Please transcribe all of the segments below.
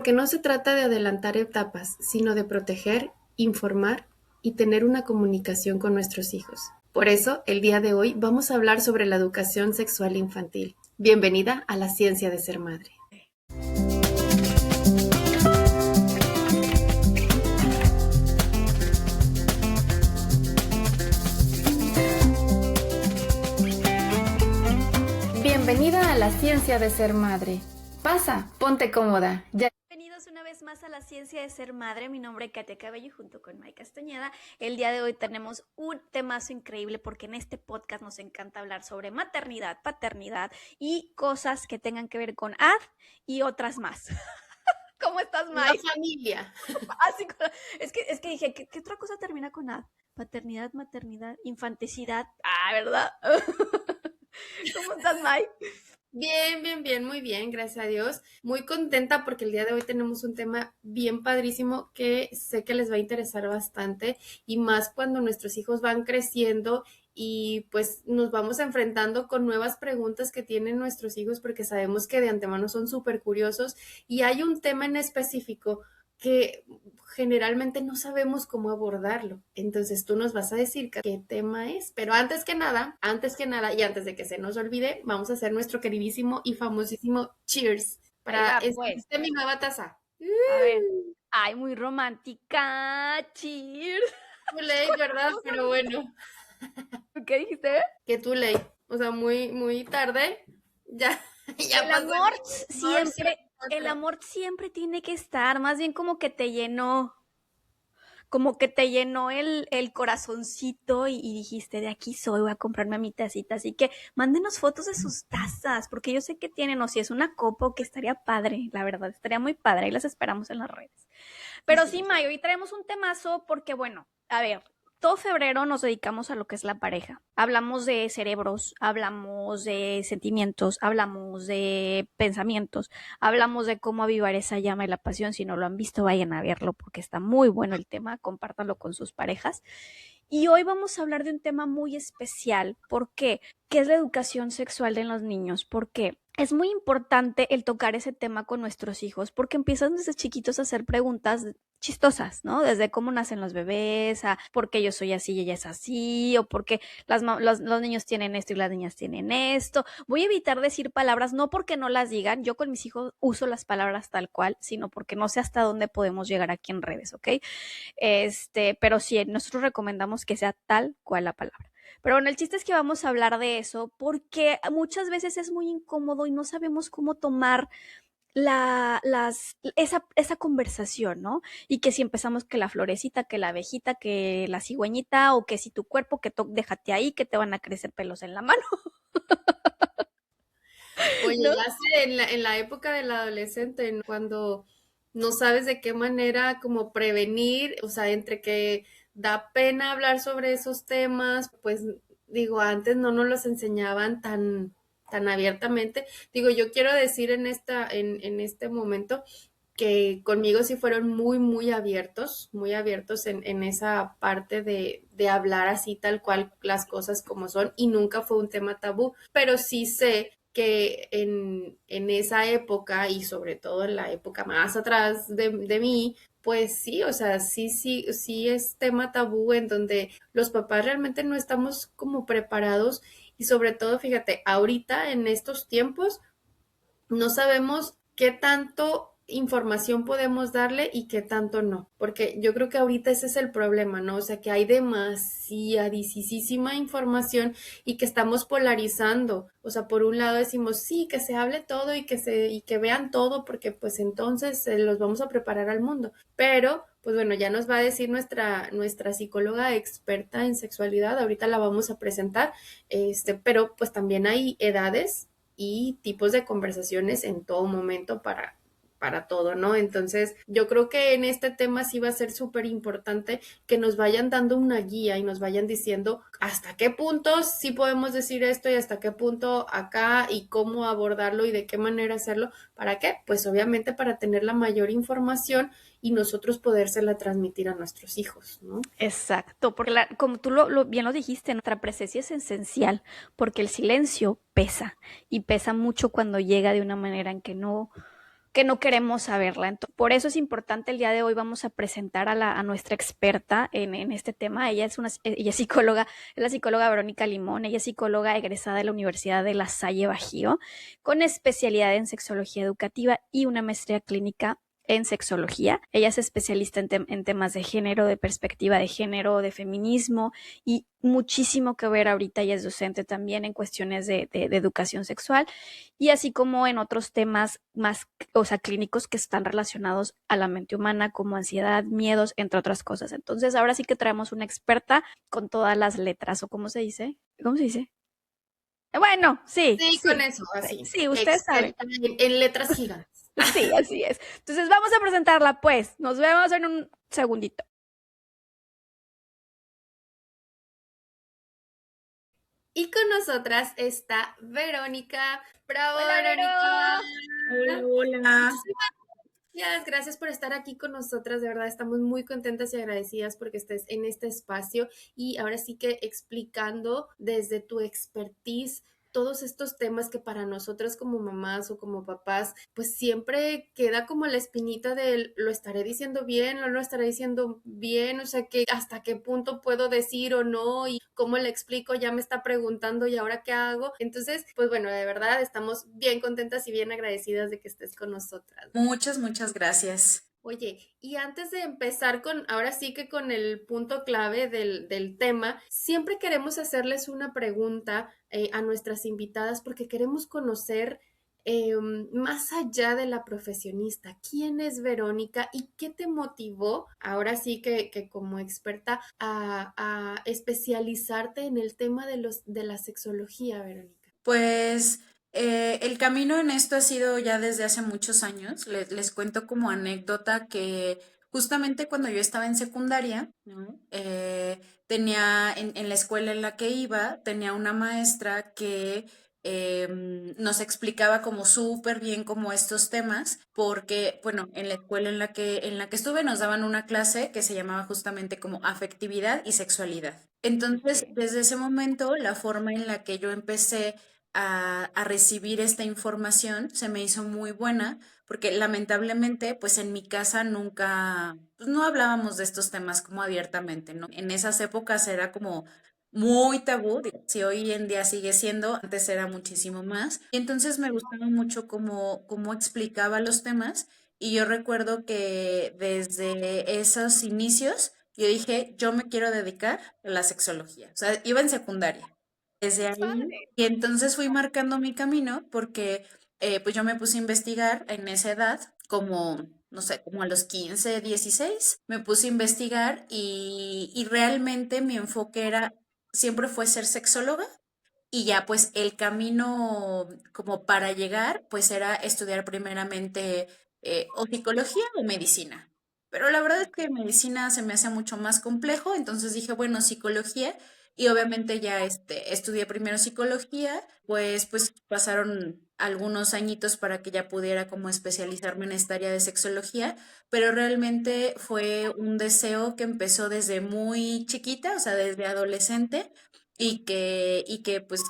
Porque no se trata de adelantar etapas, sino de proteger, informar y tener una comunicación con nuestros hijos. Por eso, el día de hoy vamos a hablar sobre la educación sexual infantil. Bienvenida a la ciencia de ser madre. Bienvenida a la ciencia de ser madre. Pasa, ponte cómoda. Bienvenidos una vez más a la ciencia de ser madre. Mi nombre es Katia Cabello y junto con Mike Castañeda. El día de hoy tenemos un temazo increíble porque en este podcast nos encanta hablar sobre maternidad, paternidad y cosas que tengan que ver con AD y otras más. ¿Cómo estás, La Mike? familia. Así, es que dije, ¿qué otra cosa termina con AD? Paternidad, maternidad, infanticidad. ¿Verdad? ¿Cómo estás, Mike? Bien, muy bien, gracias a Dios. Muy contenta porque el día de hoy tenemos un tema bien padrísimo que sé que les va a interesar bastante y más cuando nuestros hijos van creciendo y pues nos vamos enfrentando con nuevas preguntas que tienen nuestros hijos porque sabemos que de antemano son súper curiosos y hay un tema en específico que generalmente no sabemos cómo abordarlo. Entonces tú nos vas a decir qué tema es. Pero antes que nada y antes de que se nos olvide, vamos a hacer nuestro queridísimo y famosísimo cheers Ahí para va, pues. esta mi nueva taza. A ver. Ay, muy romántica. Cheers. Too late, ¿verdad? Vamos Pero bueno, ¿Qué dijiste? que too late. O sea, muy tarde. Ya, ya El pasó amor el amor, sí, siempre, el otro. amor siempre tiene que estar, más bien como que te llenó el corazoncito y dijiste, de aquí soy, voy a comprarme mi tacita. Así que mándenos fotos de sus tazas, porque yo sé que tienen, o si es una copa, o que estaría padre, la verdad, estaría muy padre, y las esperamos en las redes. Sí, Pero sí. sí, Mayo, hoy traemos un temazo porque, bueno, a ver, todo febrero nos dedicamos a lo que es la pareja. Hablamos de cerebros, hablamos de sentimientos, hablamos de pensamientos, hablamos de cómo avivar esa llama y la pasión. Si no lo han visto, vayan a verlo porque está muy bueno el tema, compártanlo con sus parejas. Y hoy vamos a hablar de un tema muy especial. ¿Por qué? ¿Qué es la educación sexual de los niños? ¿Por qué? Es muy importante el tocar ese tema con nuestros hijos porque empiezan desde chiquitos a hacer preguntas chistosas, ¿no? Desde cómo nacen los bebés, a por qué yo soy así y ella es así, o por qué los niños tienen esto y las niñas tienen esto. Voy a evitar decir palabras, no porque no las digan, yo con mis hijos uso las palabras tal cual, sino porque no sé hasta dónde podemos llegar aquí en redes, ¿ok? Pero sí, nosotros recomendamos que sea tal cual la palabra. Pero bueno, el chiste es que vamos a hablar de eso porque muchas veces es muy incómodo y no sabemos cómo tomar esa conversación, ¿no? Y que si empezamos que la florecita, que la abejita, que la cigüeñita, o que si tu cuerpo, déjate ahí, que te van a crecer pelos en la mano, Oye, ¿no? ya sé, en la época del adolescente, ¿no? Cuando no sabes de qué manera como prevenir, o sea, entre que da pena hablar sobre esos temas, pues digo, antes no nos los enseñaban tan abiertamente. Digo, yo quiero decir en este momento que conmigo sí fueron muy abiertos en esa parte de hablar así tal cual las cosas como son y nunca fue un tema tabú, pero sí sé que en esa época y sobre todo en la época más atrás de mí, pues sí, o sea, sí es tema tabú en donde los papás realmente no estamos como preparados y sobre todo, fíjate, ahorita en estos tiempos no sabemos qué tanto información podemos darle y qué tanto no, porque yo creo que ahorita ese es el problema, ¿no? O sea, que hay demasiadísima información y que estamos polarizando. O sea, por un lado decimos, sí, que se hable todo y que vean todo, porque pues entonces los vamos a preparar al mundo. Pero, pues bueno, ya nos va a decir nuestra psicóloga experta en sexualidad, ahorita la vamos a presentar, pero pues también hay edades y tipos de conversaciones en todo momento para todo, ¿no? Entonces, yo creo que en este tema sí va a ser súper importante que nos vayan dando una guía y nos vayan diciendo hasta qué punto sí podemos decir esto y hasta qué punto acá y cómo abordarlo y de qué manera hacerlo. ¿Para qué? Pues obviamente para tener la mayor información y nosotros podérsela transmitir a nuestros hijos, ¿no? Exacto, porque como tú bien lo dijiste, nuestra presencia es esencial, porque el silencio pesa, y pesa mucho cuando llega de una manera en que que no queremos saberla. Entonces, por eso es importante el día de hoy vamos a presentar a nuestra experta en este tema. Ella es psicóloga, es la psicóloga Verónica Limón. Ella es psicóloga egresada de la Universidad de La Salle Bajío, con especialidad en sexología educativa y una maestría clínica en sexología. Ella es especialista en temas de género, de perspectiva de género, de feminismo y muchísimo que ver ahorita. Ella es docente también en cuestiones de educación sexual y así como en otros temas más, o sea, clínicos que están relacionados a la mente humana, como ansiedad, miedos, entre otras cosas. Entonces, ahora sí que traemos una experta con todas las letras, o cómo se dice, ¿cómo se dice? Bueno, sí, Sí, con sí, eso, así. sí, ustedes saben. Experta en letras gigantes. Sí, así es. Entonces, vamos a presentarla, pues. Nos vemos en un segundito. Y con nosotras está Verónica. ¡Bravo, Hola, Verónica! Vero. Hola, hola. Muchísimas gracias por estar aquí con nosotras. De verdad, estamos muy contentas y agradecidas porque estés en este espacio y ahora sí que explicando desde tu expertise todos estos temas que para nosotras como mamás o como papás, pues siempre queda como la espinita de lo estaré diciendo bien, o no lo estaré diciendo bien, o sea, que hasta qué punto puedo decir o no y cómo le explico, ya me está preguntando y ahora qué hago. Entonces, pues bueno, de verdad estamos bien contentas y bien agradecidas de que estés con nosotras. Muchas gracias. Oye, y antes de empezar con, ahora sí que con el punto clave del tema, siempre queremos hacerles una pregunta a nuestras invitadas porque queremos conocer más allá de la profesionista, ¿quién es Verónica y qué te motivó, ahora sí que como experta, a especializarte en el tema de la sexología, Verónica? Pues el camino en esto ha sido ya desde hace muchos años. Les cuento como anécdota que justamente cuando yo estaba en secundaria, ¿no? Tenía en la escuela en la que iba, tenía una maestra que nos explicaba como súper bien como estos temas, porque, bueno, en la escuela en la que estuve nos daban una clase que se llamaba justamente como afectividad y sexualidad. Entonces, Ok. desde ese momento, la forma en la que yo empecé a recibir esta información se me hizo muy buena porque lamentablemente pues en mi casa nunca, pues no hablábamos de estos temas como abiertamente, ¿no? En esas épocas era como muy tabú, digo, si hoy en día sigue siendo, antes era muchísimo más. Y entonces me gustaba mucho cómo explicaba los temas y yo recuerdo que desde esos inicios yo dije, yo me quiero dedicar a la sexología, o sea, iba en secundaria. Desde Qué ahí, padre. y entonces fui marcando mi camino porque pues yo me puse a investigar en esa edad, como, no sé, como a los 15 16 me puse a investigar y realmente mi enfoque era, siempre fue ser sexóloga y ya pues el camino como para llegar pues era estudiar primeramente o psicología o medicina. Pero la verdad es que medicina se me hace mucho más complejo, entonces dije, bueno, psicología y obviamente ya estudié primero psicología, pues pasaron algunos añitos para que ya pudiera como especializarme en esta área de sexología, pero realmente fue un deseo que empezó desde muy chiquita, o sea, desde adolescente y que pues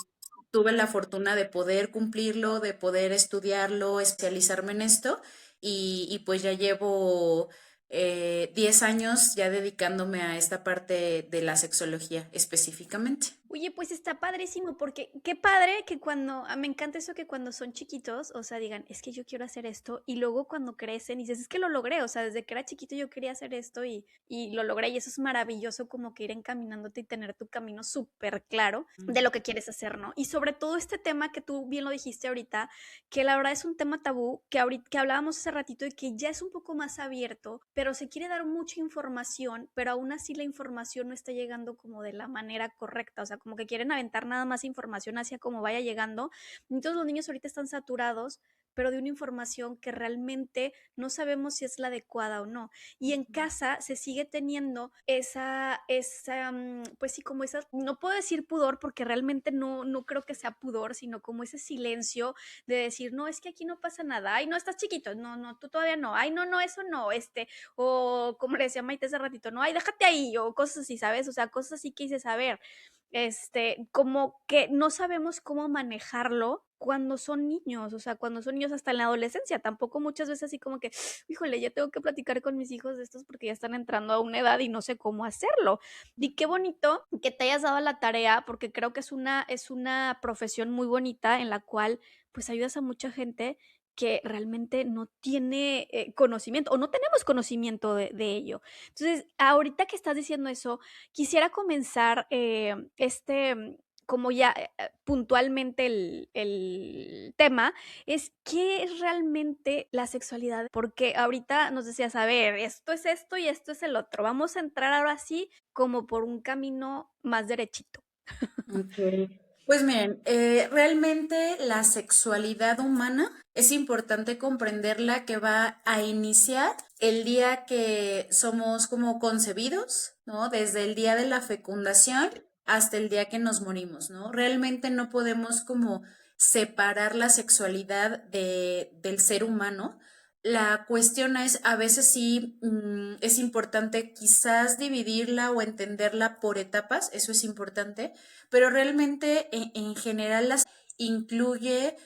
tuve la fortuna de poder cumplirlo, de poder estudiarlo, especializarme en esto y pues ya llevo 10 años ya dedicándome a esta parte de la sexología específicamente. Oye, pues está padrísimo, porque qué padre que cuando, me encanta eso que cuando son chiquitos, o sea, digan, es que yo quiero hacer esto, y luego cuando crecen dices, es que lo logré, o sea, desde que era chiquito yo quería hacer esto y lo logré, y eso es maravilloso como que ir encaminándote y tener tu camino súper claro de lo que quieres hacer, ¿no? Y sobre todo este tema que tú bien lo dijiste ahorita, que la verdad es un tema tabú, que ahorita que hablábamos hace ratito y que ya es un poco más abierto, pero se quiere dar mucha información, pero aún así la información no está llegando como de la manera correcta, o sea, como que quieren aventar nada más información hacia cómo vaya llegando. Entonces los niños ahorita están saturados, pero de una información que realmente no sabemos si es la adecuada o no. Y en casa se sigue teniendo pues sí, como esa, no puedo decir pudor porque realmente no creo que sea pudor, sino como ese silencio de decir, no, es que aquí no pasa nada, ay, no, estás chiquito, no, tú todavía no, ay, no, eso no, o como le decía Maite hace ratito, no, ay, déjate ahí, o cosas así, ¿sabes? O sea, cosas así que hice saber. como que no sabemos cómo manejarlo cuando son niños, o sea, cuando son niños hasta en la adolescencia, tampoco muchas veces así como que, híjole, ya tengo que platicar con mis hijos de estos porque ya están entrando a una edad y no sé cómo hacerlo. Y qué bonito que te hayas dado la tarea, porque creo que es una profesión muy bonita en la cual pues ayudas a mucha gente que realmente no tiene conocimiento o no tenemos conocimiento de ello. Entonces, ahorita que estás diciendo eso, quisiera comenzar como ya puntualmente el tema, es qué es realmente la sexualidad, porque ahorita nos decías, a ver, esto es esto y esto es el otro, vamos a entrar ahora sí como por un camino más derechito. Ok. Pues miren, realmente la sexualidad humana es importante comprenderla que va a iniciar el día que somos como concebidos, ¿no? Desde el día de la fecundación hasta el día que nos morimos, ¿no? Realmente no podemos como separar la sexualidad del ser humano. La cuestión es, a veces sí es importante quizás dividirla o entenderla por etapas, eso es importante, pero realmente en general las incluye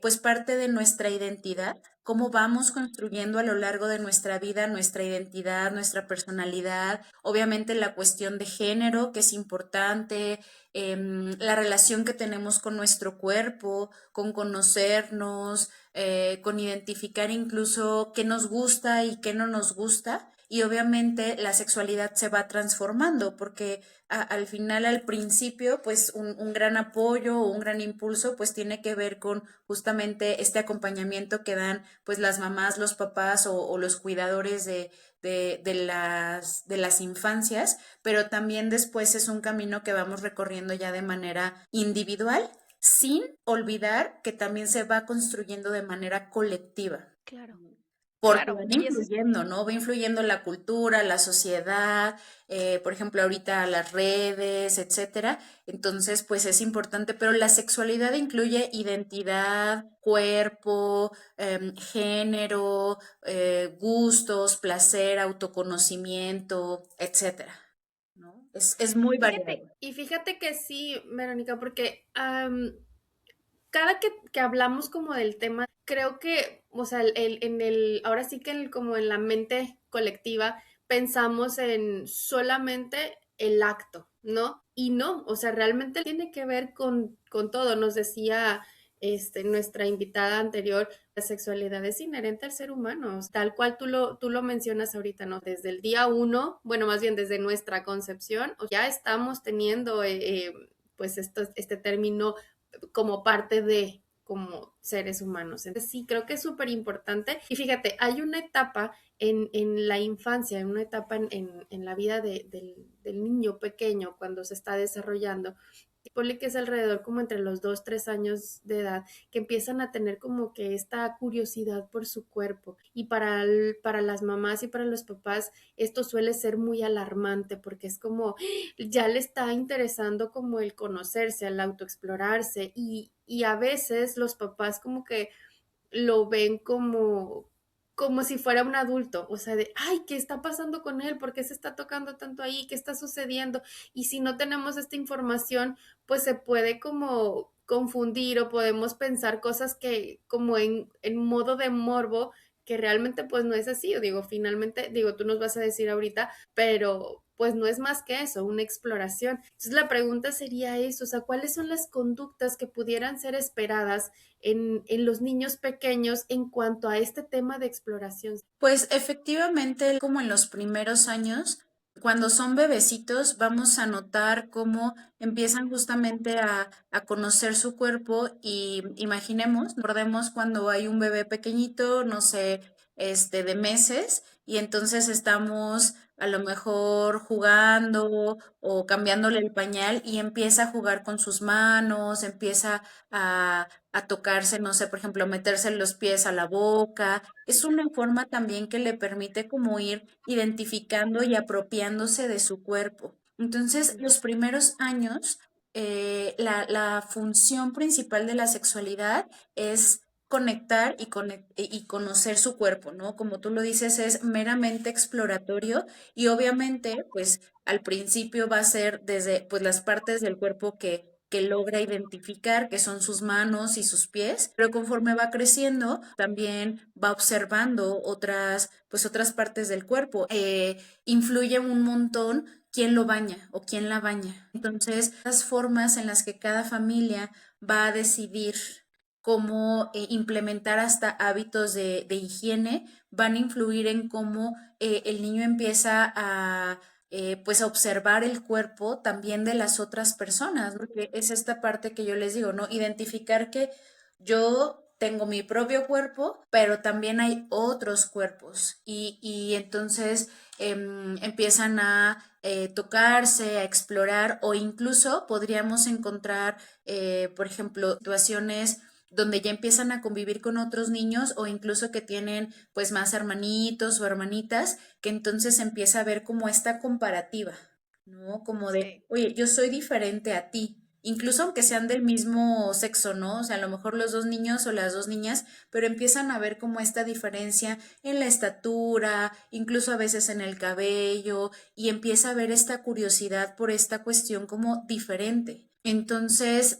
pues parte de nuestra identidad, cómo vamos construyendo a lo largo de nuestra vida nuestra identidad, nuestra personalidad, obviamente la cuestión de género, que es importante, la relación que tenemos con nuestro cuerpo, con conocernos, con identificar incluso qué nos gusta y qué no nos gusta. Y obviamente la sexualidad se va transformando porque al final, al principio, pues un gran apoyo o un gran impulso, pues tiene que ver con justamente este acompañamiento que dan pues las mamás, los papás o los cuidadores de las infancias, pero también después es un camino que vamos recorriendo ya de manera individual, sin olvidar que también se va construyendo de manera colectiva. Claro, Porque claro, van y eso es influyendo, ¿no? Va influyendo la cultura, la sociedad, por ejemplo, ahorita las redes, etcétera. Entonces, pues es importante, pero la sexualidad incluye identidad, cuerpo, género, gustos, placer, autoconocimiento, etcétera, ¿no? Es muy variado. Y fíjate que sí, Verónica, porque cada que hablamos como del tema, creo que, o sea, ahora sí que como en la mente colectiva pensamos en solamente el acto, ¿no? Y no, o sea, realmente tiene que ver con todo. Nos decía nuestra invitada anterior, la sexualidad es inherente al ser humano, tal cual tú lo mencionas ahorita, ¿no? Desde el día uno, bueno, más bien desde nuestra concepción, ya estamos teniendo, pues, este término como parte de como seres humanos. Entonces sí, creo que es súper importante. Y fíjate, hay una etapa en la infancia, en una etapa en la vida del niño pequeño cuando se está desarrollando, ponle que es alrededor como entre los 2, 3 años de edad, que empiezan a tener como que esta curiosidad por su cuerpo. Y para las mamás y para los papás esto suele ser muy alarmante porque es como ya le está interesando como el conocerse, el autoexplorarse y a veces los papás como que lo ven como si fuera un adulto, o sea, de, ay, ¿qué está pasando con él? ¿Por qué se está tocando tanto ahí? ¿Qué está sucediendo? Y si no tenemos esta información, pues se puede como confundir o podemos pensar cosas que como en modo de morbo, que realmente pues no es así, o digo, finalmente, digo, tú nos vas a decir ahorita, pero pues no es más que eso, una exploración. Entonces la pregunta sería eso, o sea, ¿cuáles son las conductas que pudieran ser esperadas en los niños pequeños en cuanto a este tema de exploración? Pues efectivamente, como en los primeros años, cuando son bebecitos, vamos a notar cómo empiezan justamente a conocer su cuerpo y imaginemos, recordemos cuando hay un bebé pequeñito, no sé, de meses, y entonces estamos a lo mejor jugando o cambiándole el pañal y empieza a jugar con sus manos, empieza a tocarse, no sé, por ejemplo, meterse los pies a la boca. Es una forma también que le permite como ir identificando y apropiándose de su cuerpo. Entonces, los primeros años, la función principal de la sexualidad es conectar y conocer su cuerpo, ¿no? Como tú lo dices, es meramente exploratorio y obviamente, pues al principio va a ser desde pues las partes del cuerpo que logra identificar, que son sus manos y sus pies, pero conforme va creciendo, también va observando pues otras partes del cuerpo. Influye un montón quién lo baña o quién la baña. Entonces, las formas en las que cada familia va a decidir cómo implementar hasta hábitos de higiene van a influir en cómo el niño empieza pues a observar el cuerpo también de las otras personas, ¿no? Porque es esta parte que yo les digo, ¿no? Identificar que yo tengo mi propio cuerpo, pero también hay otros cuerpos y entonces empiezan a tocarse, a explorar o incluso podríamos encontrar, por ejemplo, situaciones donde ya empiezan a convivir con otros niños o incluso que tienen pues más hermanitos o hermanitas, que entonces empieza a ver como esta comparativa, ¿no? Como de, Sí. oye, yo soy diferente a ti. Incluso aunque sean del mismo sexo, ¿no? O sea, a lo mejor los dos niños o las dos niñas, pero empiezan a ver como esta diferencia en la estatura, incluso a veces en el cabello, y empieza a ver esta curiosidad por esta cuestión como diferente. Entonces,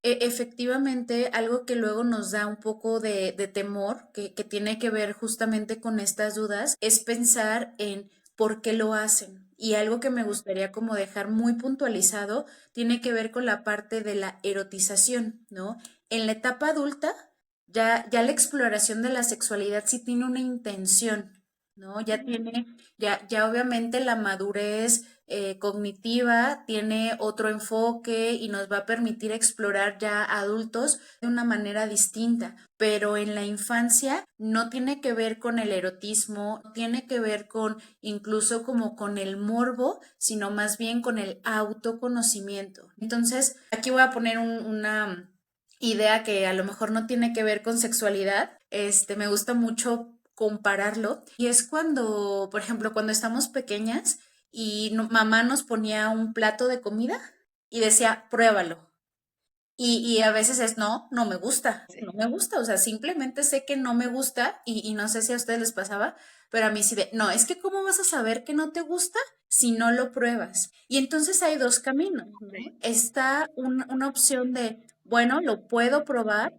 efectivamente, algo que luego nos da un poco de temor, que tiene que ver justamente con estas dudas, es pensar en por qué lo hacen. Y algo que me gustaría como dejar muy puntualizado tiene que ver con la parte de la erotización, ¿no? En la etapa adulta, ya la exploración de la sexualidad sí tiene una intención, ¿no? Ya obviamente la madurez cognitiva tiene otro enfoque y nos va a permitir explorar ya adultos de una manera distinta, pero en la infancia no tiene que ver con el erotismo, no tiene que ver con incluso como con el morbo, sino más bien con el autoconocimiento. Entonces, aquí voy a poner una idea que a lo mejor no tiene que ver con sexualidad. Me gusta mucho compararlo y es cuando, por ejemplo, cuando estamos pequeñas y mamá nos ponía un plato de comida y decía, pruébalo. Y a veces es, no, no me gusta, no Sí. me gusta, o sea, simplemente sé que no me gusta y no sé si a ustedes les pasaba, pero a mí sí de, no, es que ¿cómo vas a saber que no te gusta si no lo pruebas? Y entonces hay dos caminos, ¿no? Sí. Está una opción de, bueno, lo puedo probar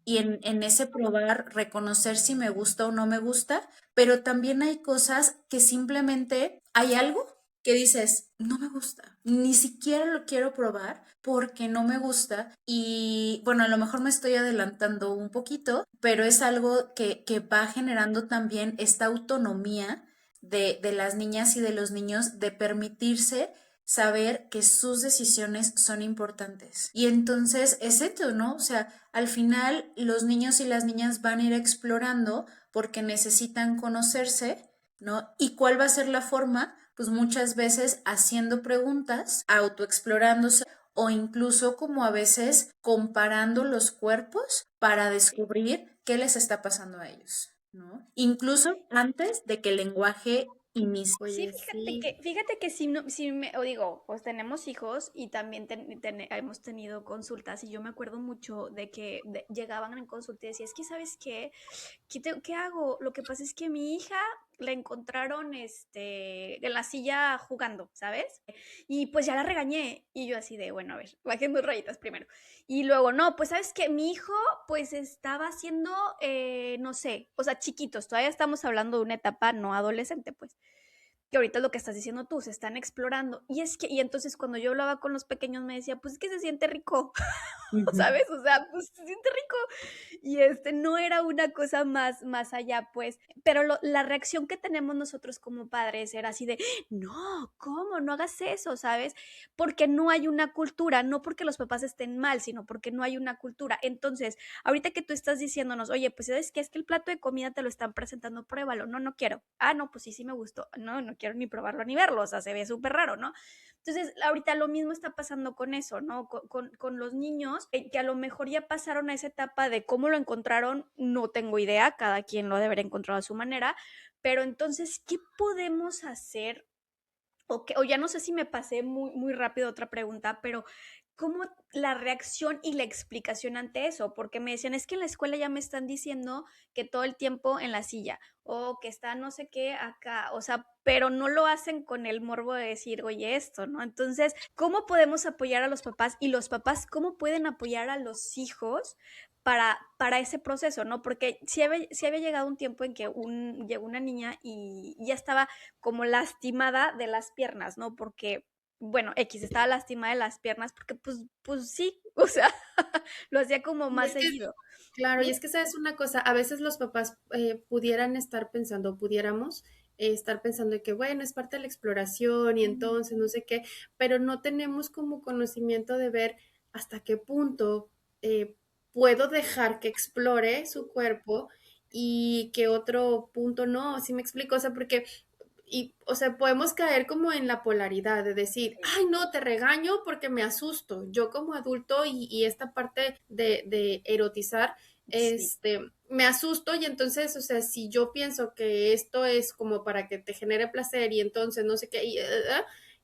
y en ese probar reconocer si me gusta o no me gusta, pero también hay cosas que simplemente hay algo que dices, no me gusta, ni siquiera lo quiero probar porque no me gusta y bueno, a lo mejor me estoy adelantando un poquito, pero es algo que va generando también esta autonomía de las niñas y de los niños de permitirse saber que sus decisiones son importantes. Y entonces es esto, ¿no? O sea, al final los niños y las niñas van a ir explorando porque necesitan conocerse, ¿no? ¿Y cuál va a ser la forma? Pues muchas veces haciendo preguntas, autoexplorándose o incluso como a veces comparando los cuerpos para descubrir qué les está pasando a ellos, ¿no? Incluso antes de que el lenguaje inicie. Sí, Oye, sí. fíjate que si no, si me, o digo, pues tenemos hijos y también hemos tenido consultas y yo me acuerdo mucho de que llegaban en consulta y decía, es que ¿sabes qué? ¿Qué hago? Lo que pasa es que mi hija la encontraron en la silla jugando, ¿sabes? Y pues ya la regañé y yo así de, bueno, a ver, bajé dos rayitas primero. Y luego, no, pues sabes que mi hijo pues estaba haciendo, no sé, o sea, chiquitos, todavía estamos hablando de una etapa no adolescente, pues que ahorita es lo que estás diciendo tú, se están explorando. Y es que, y entonces cuando yo hablaba con los pequeños me decía, pues es que se siente rico, Ujú. ¿sabes? O sea, pues se siente rico. Y no era una cosa más allá, pues. Pero la reacción que tenemos nosotros como padres era así de, no, ¿cómo? No hagas eso, ¿sabes? Porque no hay una cultura, no porque los papás estén mal, sino porque no hay una cultura. Entonces, ahorita que tú estás diciéndonos, oye, pues ¿sabes qué? Es que el plato de comida te lo están presentando, pruébalo. No, no quiero. Ah, no, pues sí, sí me gustó. No, no quiero ni probarlo ni verlo, o sea, se ve súper raro, ¿no? Entonces, ahorita lo mismo está pasando con eso, ¿no? Con los niños, que a lo mejor ya pasaron a esa etapa de cómo lo encontraron, no tengo idea, cada quien lo debe haber encontrado a su manera, pero entonces, ¿qué podemos hacer? O ya no sé si me pasé muy rápido otra pregunta, pero cómo la reacción y la explicación ante eso, porque me decían, es que en la escuela ya me están diciendo que todo el tiempo en la silla o que está no sé qué acá, o sea, pero no lo hacen con el morbo de decir, oye, esto, ¿no? Entonces, ¿cómo podemos apoyar a los papás y los papás cómo pueden apoyar a los hijos para ese proceso, ¿no? Porque sí había llegado un tiempo en que llegó una niña y ya estaba como lastimada de las piernas, ¿no? Porque bueno, X estaba lastimada de las piernas porque pues sí, o sea, lo hacía como Y más es que, seguido. claro, y Ujú. es que sabes una cosa, a veces los papás pudieran estar pensando, pudiéramos estar pensando de que, bueno, es parte de la exploración y entonces no sé qué, pero no tenemos como conocimiento de ver hasta qué punto eh, puedo dejar que explore su cuerpo y que otro punto no, ¿sí me explico? O sea, porque y, o sea, podemos caer como en la polaridad de decir, Sí, ay, no, te regaño porque me asusto. Yo como adulto y esta parte de erotizar, sí. me asusto y entonces, o sea, si yo pienso que esto es como para que te genere placer y entonces no sé qué,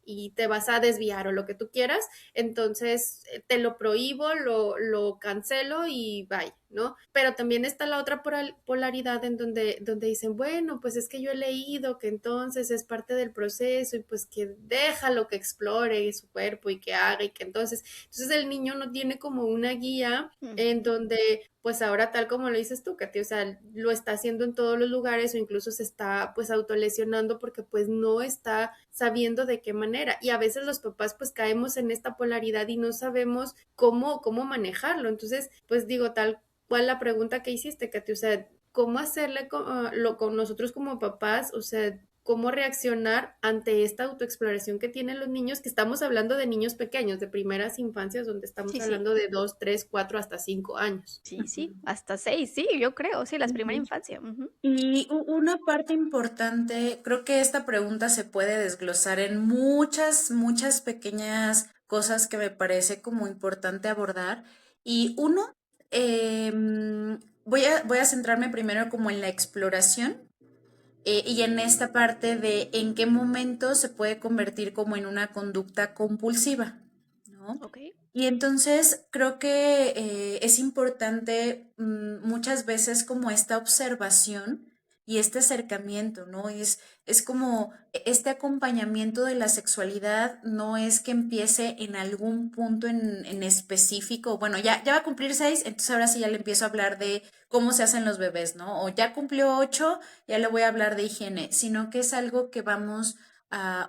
y te vas a desviar o lo que tú quieras, entonces te lo prohíbo, lo cancelo y bye, ¿no? Pero también está la otra polaridad en donde dicen, bueno, pues es que yo he leído que entonces es parte del proceso y pues que déjalo que explore su cuerpo y que haga y que entonces el niño no tiene como una guía Mm. en donde pues ahora tal como lo dices tú, Katy, o sea, lo está haciendo en todos los lugares o incluso se está pues autolesionando porque pues no está sabiendo de qué manera. Y a veces los papás pues caemos en esta polaridad y no sabemos cómo manejarlo. Entonces, pues digo, tal cual la pregunta que hiciste, Katy, o sea, ¿cómo hacerle lo con nosotros como papás? O sea, cómo reaccionar ante esta autoexploración que tienen los niños, que estamos hablando de niños pequeños, de primeras infancias, donde estamos Sí, sí, hablando de 2, 3, 4, hasta 5 años. sí, sí, hasta 6, sí, yo creo, sí, las primera Ujú. infancia. Ujú. Y una parte importante, creo que esta pregunta se puede desglosar en muchas pequeñas cosas que me parece como importante abordar. Y uno, voy a centrarme primero como en la exploración y en esta parte de en qué momento se puede convertir como en una conducta compulsiva, ¿no? Ok. Y entonces creo que es importante muchas veces como esta observación y este acercamiento, ¿no? Es como este acompañamiento de la sexualidad no es que empiece en algún punto en específico. Bueno, ya va a cumplir 6, entonces ahora sí ya le empiezo a hablar de cómo se hacen los bebés, ¿no? O ya cumplió 8, ya le voy a hablar de higiene, sino que es algo que vamos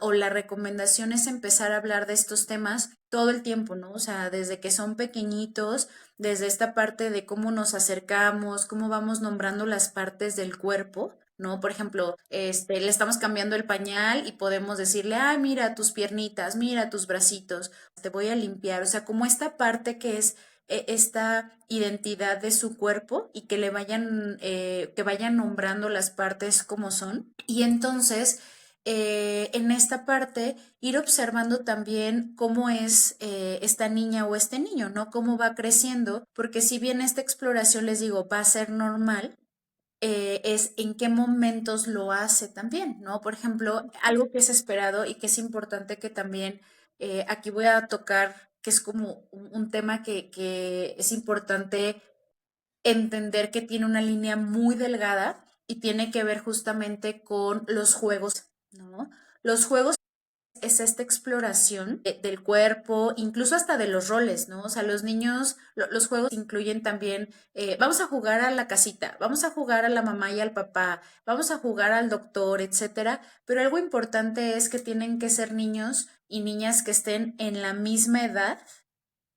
o la recomendación es empezar a hablar de estos temas todo el tiempo, ¿no? O sea, desde que son pequeñitos, desde esta parte de cómo nos acercamos, cómo vamos nombrando las partes del cuerpo, ¿no? Por ejemplo, le estamos cambiando el pañal y podemos decirle, ay, mira tus piernitas, mira tus bracitos, te voy a limpiar, o sea, como esta parte que es esta identidad de su cuerpo y que vayan nombrando las partes como son. Y entonces, en esta parte, ir observando también cómo es esta niña o este niño, ¿no? Cómo va creciendo, porque si bien esta exploración, les digo, va a ser normal, es en qué momentos lo hace también, ¿no? Por ejemplo, algo que es esperado y que es importante que también aquí voy a tocar, que es como un tema que es importante entender que tiene una línea muy delgada y tiene que ver justamente con los juegos, ¿no? Los juegos es esta exploración del cuerpo, incluso hasta de los roles, ¿no? O sea, los niños, los juegos incluyen también, vamos a jugar a la casita, vamos a jugar a la mamá y al papá, vamos a jugar al doctor, etcétera, pero algo importante es que tienen que ser niños y niñas que estén en la misma edad,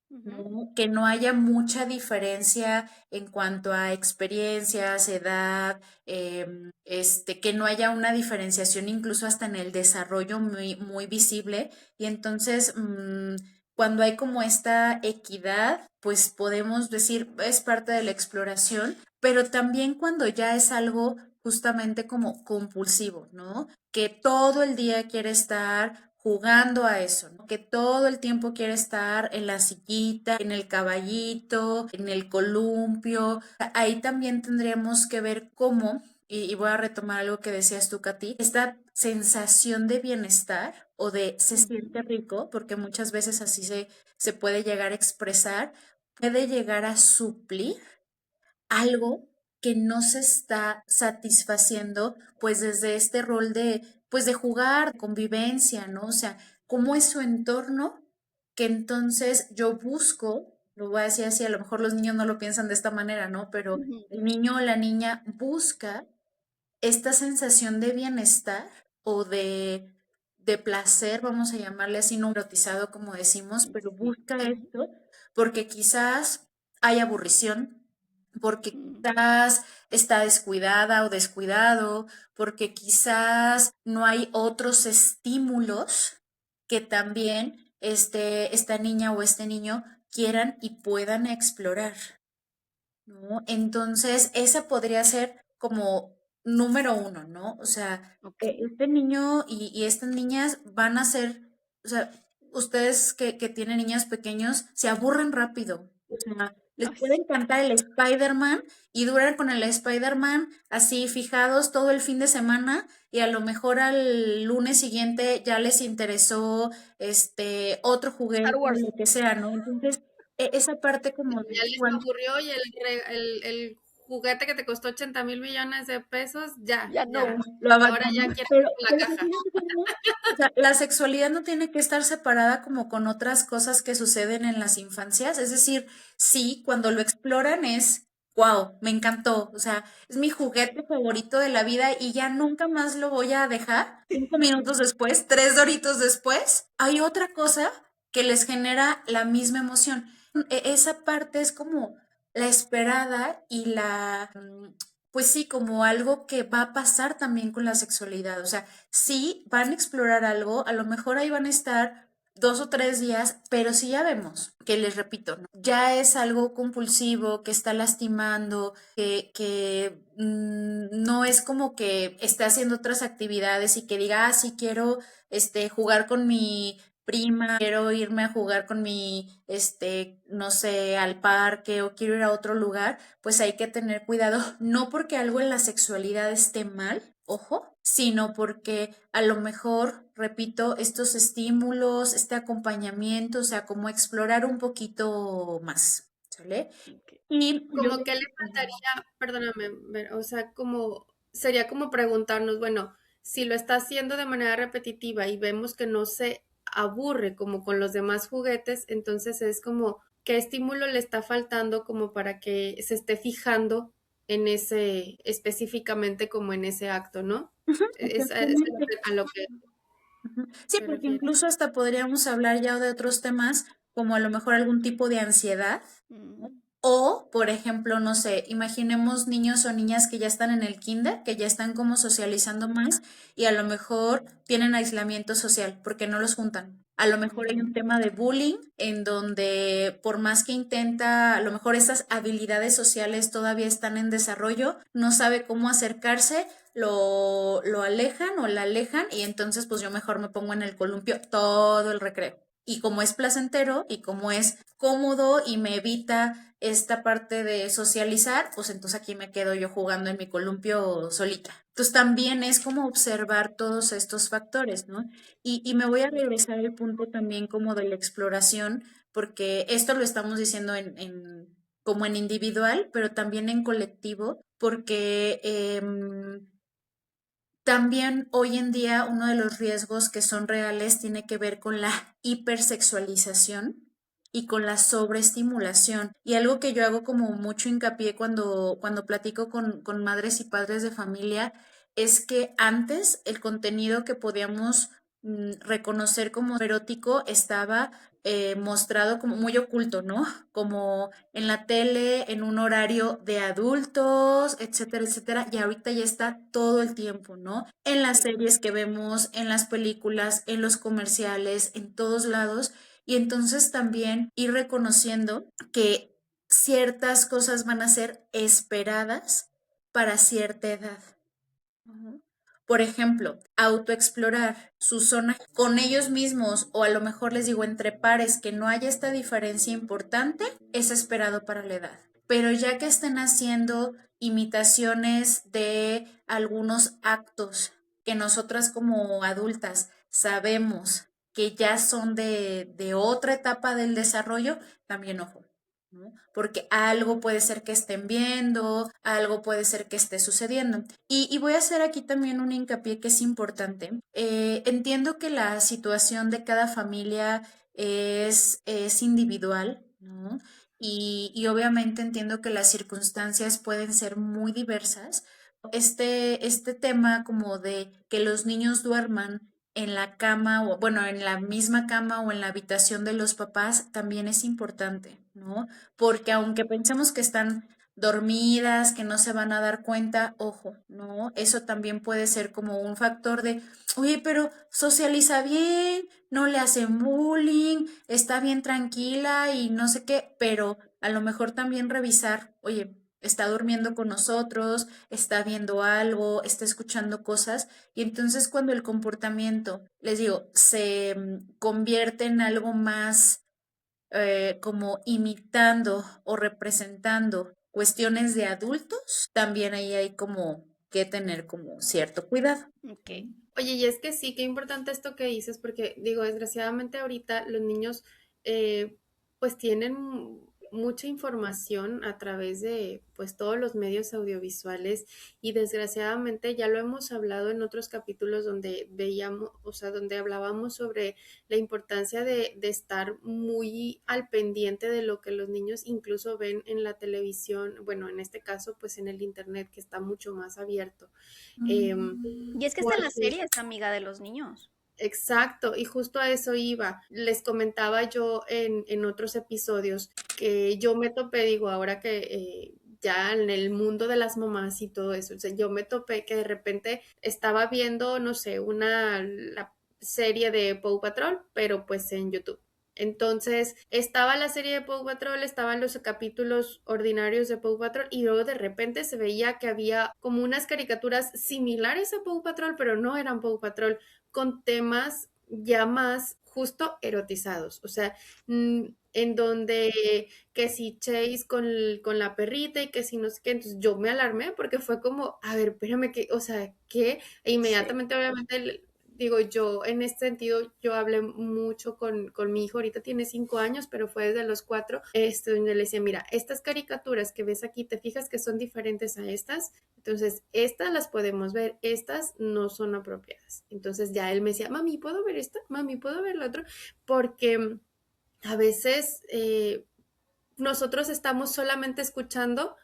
Ujú. ¿no? Que no haya mucha diferencia en cuanto a experiencias, edad, que no haya una diferenciación incluso hasta en el desarrollo muy visible. Y entonces, cuando hay como esta equidad, pues podemos decir, es parte de la exploración, pero también cuando ya es algo justamente como compulsivo, ¿no? Que todo el día quiere estar jugando a eso, ¿no? Que todo el tiempo quiere estar en la sillita, en el caballito, en el columpio. Ahí también tendríamos que ver cómo, y voy a retomar algo que decías tú, Katy, esta sensación de bienestar o de se siente rico, porque muchas veces así se puede llegar a expresar, puede llegar a suplir algo que no se está satisfaciendo, pues desde este rol de, pues de jugar, convivencia, ¿no? O sea, cómo es su entorno, que entonces yo busco, lo voy a decir así, a lo mejor los niños no lo piensan de esta manera, ¿no? Pero Ujú. el niño o la niña busca esta sensación de bienestar o de placer, vamos a llamarle así, no erotizado como decimos, pero Sí. busca esto porque quizás hay aburrición, porque Ujú. quizás está descuidada o descuidado, porque quizás no hay otros estímulos que también esta niña o este niño quieran y puedan explorar, ¿no? Entonces, esa podría ser como número uno, ¿no? O sea, Ok. este niño y estas niñas van a ser, o sea, ustedes que tienen niños pequeños se aburren rápido. O sea, les Ay, puede sí. encantar el Spider-Man y duran con el Spider-Man así fijados todo el fin de semana y a lo mejor al lunes siguiente ya les interesó otro Star juguete, Wars. lo que sea, ¿no? Entonces, esa parte como Ya de les aburrió y el juguete que te costó 80,000 millones de pesos, ya, Ya no. ya. lo Ahora abandonó. ya quieren la Pero caja. fíjate cómo, o sea, la sexualidad no tiene que estar separada como con otras cosas que suceden en las infancias. Es decir, sí, cuando lo exploran es, wow, me encantó. O sea, es mi juguete favorito de la vida y ya nunca más lo voy a dejar. 5 minutos después, 3 doritos después, hay otra cosa que les genera la misma emoción. Esa parte es como la esperada y pues sí, como algo que va a pasar también con la sexualidad. O sea, sí van a explorar algo, a lo mejor ahí van a estar 2 o 3 días, pero sí ya vemos, que les repito, ¿no? Ya es algo compulsivo, que está lastimando, que no es como que esté haciendo otras actividades y que diga, ah, sí quiero jugar con mi prima, quiero irme a jugar con mi, no sé, al parque o quiero ir a otro lugar, pues hay que tener cuidado, no porque algo en la sexualidad esté mal, ojo, sino porque a lo mejor, repito, estos estímulos, este acompañamiento, o sea, como explorar un poquito más, ¿sale? Ok. Y yo, Como que le faltaría, perdóname, o sea, como sería como preguntarnos, bueno, si lo está haciendo de manera repetitiva y vemos que no se aburre como con los demás juguetes, entonces es como qué estímulo le está faltando como para que se esté fijando en ese, específicamente como en ese acto, ¿no? ujú, Es exactamente. a lo que Ujú. Sí, te porque refieres. incluso hasta podríamos hablar ya de otros temas, como a lo mejor algún tipo de ansiedad, ¿no? Mm. O, por ejemplo, no sé, imaginemos niños o niñas que ya están en el kinder, que ya están como socializando más y a lo mejor tienen aislamiento social porque no los juntan. A lo mejor hay un tema de bullying en donde por más que intenta, a lo mejor esas habilidades sociales todavía están en desarrollo, no sabe cómo acercarse, lo alejan o la alejan y entonces pues yo mejor me pongo en el columpio todo el recreo. Y como es placentero y como es cómodo y me evita esta parte de socializar, pues entonces aquí me quedo yo jugando en mi columpio solita. Entonces también es como observar todos estos factores, ¿no? Y me voy a regresar al punto también como de la exploración, porque esto lo estamos diciendo como en individual, pero también en colectivo, porque también hoy en día uno de los riesgos que son reales tiene que ver con la hipersexualización y con la sobreestimulación. Y algo que yo hago como mucho hincapié cuando platico con madres y padres de familia es que antes el contenido que podíamos reconocer como erótico estaba mostrado como muy oculto, ¿no? Como en la tele, en un horario de adultos, etcétera, etcétera, y ahorita ya está todo el tiempo, ¿no? En las series que vemos, en las películas, en los comerciales, en todos lados, y entonces también ir reconociendo que ciertas cosas van a ser esperadas para cierta edad. Ujú. Por ejemplo, autoexplorar su zona con ellos mismos o a lo mejor les digo entre pares que no haya esta diferencia importante, es esperado para la edad. Pero ya que estén haciendo imitaciones de algunos actos que nosotras como adultas sabemos que ya son de otra etapa del desarrollo, también ojo, ¿no? Porque algo puede ser que estén viendo, algo puede ser que esté sucediendo. Y voy a hacer aquí también un hincapié que es importante. Entiendo que la situación de cada familia es individual, ¿no? Y obviamente entiendo que las circunstancias pueden ser muy diversas. Este tema como de que los niños duerman en la cama o bueno, en la misma cama o en la habitación de los papás también es importante, ¿no? Porque aunque pensemos que están dormidas, que no se van a dar cuenta, ojo, ¿no? Eso también puede ser como un factor de, oye, pero socializa bien, no le hacen bullying, está bien tranquila y no sé qué, pero a lo mejor también revisar, oye, está durmiendo con nosotros, está viendo algo, está escuchando cosas y entonces cuando el comportamiento, les digo, se convierte en algo más como imitando o representando cuestiones de adultos, también ahí hay como que tener como cierto cuidado. Ok. Oye, y es que sí, qué importante esto que dices, porque digo, desgraciadamente ahorita los niños eh, pues tienen mucha información a través de pues todos los medios audiovisuales y desgraciadamente ya lo hemos hablado en otros capítulos donde veíamos, o sea, donde hablábamos sobre la importancia de estar muy al pendiente de lo que los niños incluso ven en la televisión, bueno, en este caso pues en el internet que está mucho más abierto. Em, Y es que hasta en la porque serie es amiga de los niños. exacto, y justo a eso iba. Les comentaba yo en otros episodios que yo me topé, digo, ahora que ya en el mundo de las mamás y todo eso, o sea, yo me topé que de repente estaba viendo, no sé, la serie de Paw Patrol, pero pues en YouTube. Entonces estaba la serie de Paw Patrol, estaban los capítulos ordinarios de Paw Patrol y luego de repente se veía que había como unas caricaturas similares a Paw Patrol, pero no eran Paw Patrol con temas ya más justo erotizados, o sea, en donde que si Chase con la perrita y que si no sé qué, entonces yo me alarmé porque fue como, a ver, espérame, que, o sea, ¿qué? E Sí. inmediatamente, obviamente, digo, yo en este sentido, yo hablé mucho con mi hijo, ahorita tiene 5 años, pero fue desde los 4, donde le decía, mira, estas caricaturas que ves aquí, ¿te fijas que son diferentes a estas? Entonces, estas las podemos ver, estas no son apropiadas. Entonces ya él me decía, mami, ¿puedo ver esta? Mami, ¿puedo ver la otra? Porque a veces nosotros estamos solamente escuchando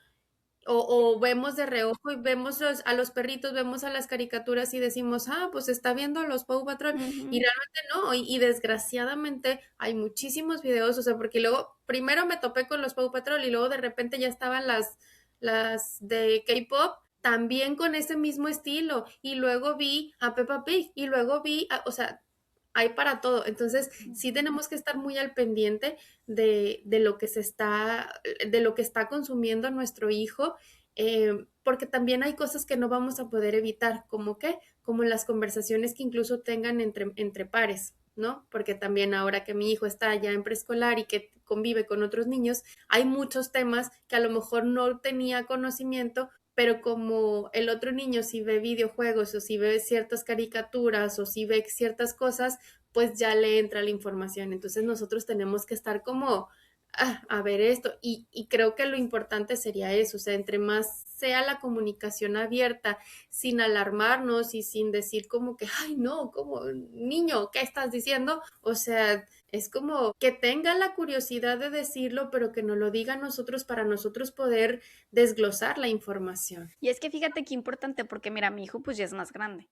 o vemos de reojo y vemos a los perritos, vemos a las caricaturas y decimos, ah, pues está viendo los Paw Patrol. Y Ujú. realmente no. Y desgraciadamente hay muchísimos videos, o sea, porque luego primero me topé con los Paw Patrol y luego de repente ya estaban las de K-pop también con ese mismo estilo. Y luego vi a Peppa Pig y luego o sea, hay para todo. Entonces, sí tenemos que estar muy al pendiente de lo que de lo que está consumiendo nuestro hijo, porque también hay cosas que no vamos a poder evitar, como qué, como las conversaciones que incluso tengan entre pares, ¿no? Porque también ahora que mi hijo está ya en preescolar y que convive con otros niños, hay muchos temas que a lo mejor no tenía conocimiento, pero como el otro niño si ve videojuegos o si ve ciertas caricaturas o si ve ciertas cosas, pues ya le entra la información. Entonces nosotros tenemos que estar como a ver esto y creo que lo importante sería eso, o sea, entre más sea la comunicación abierta, sin alarmarnos y sin decir como que, ay, no, como niño, ¿qué estás diciendo? O sea, es como que tenga la curiosidad de decirlo, pero que nos lo diga a nosotros para nosotros poder desglosar la información. Y es que fíjate qué importante, porque mira, mi hijo pues ya es más grande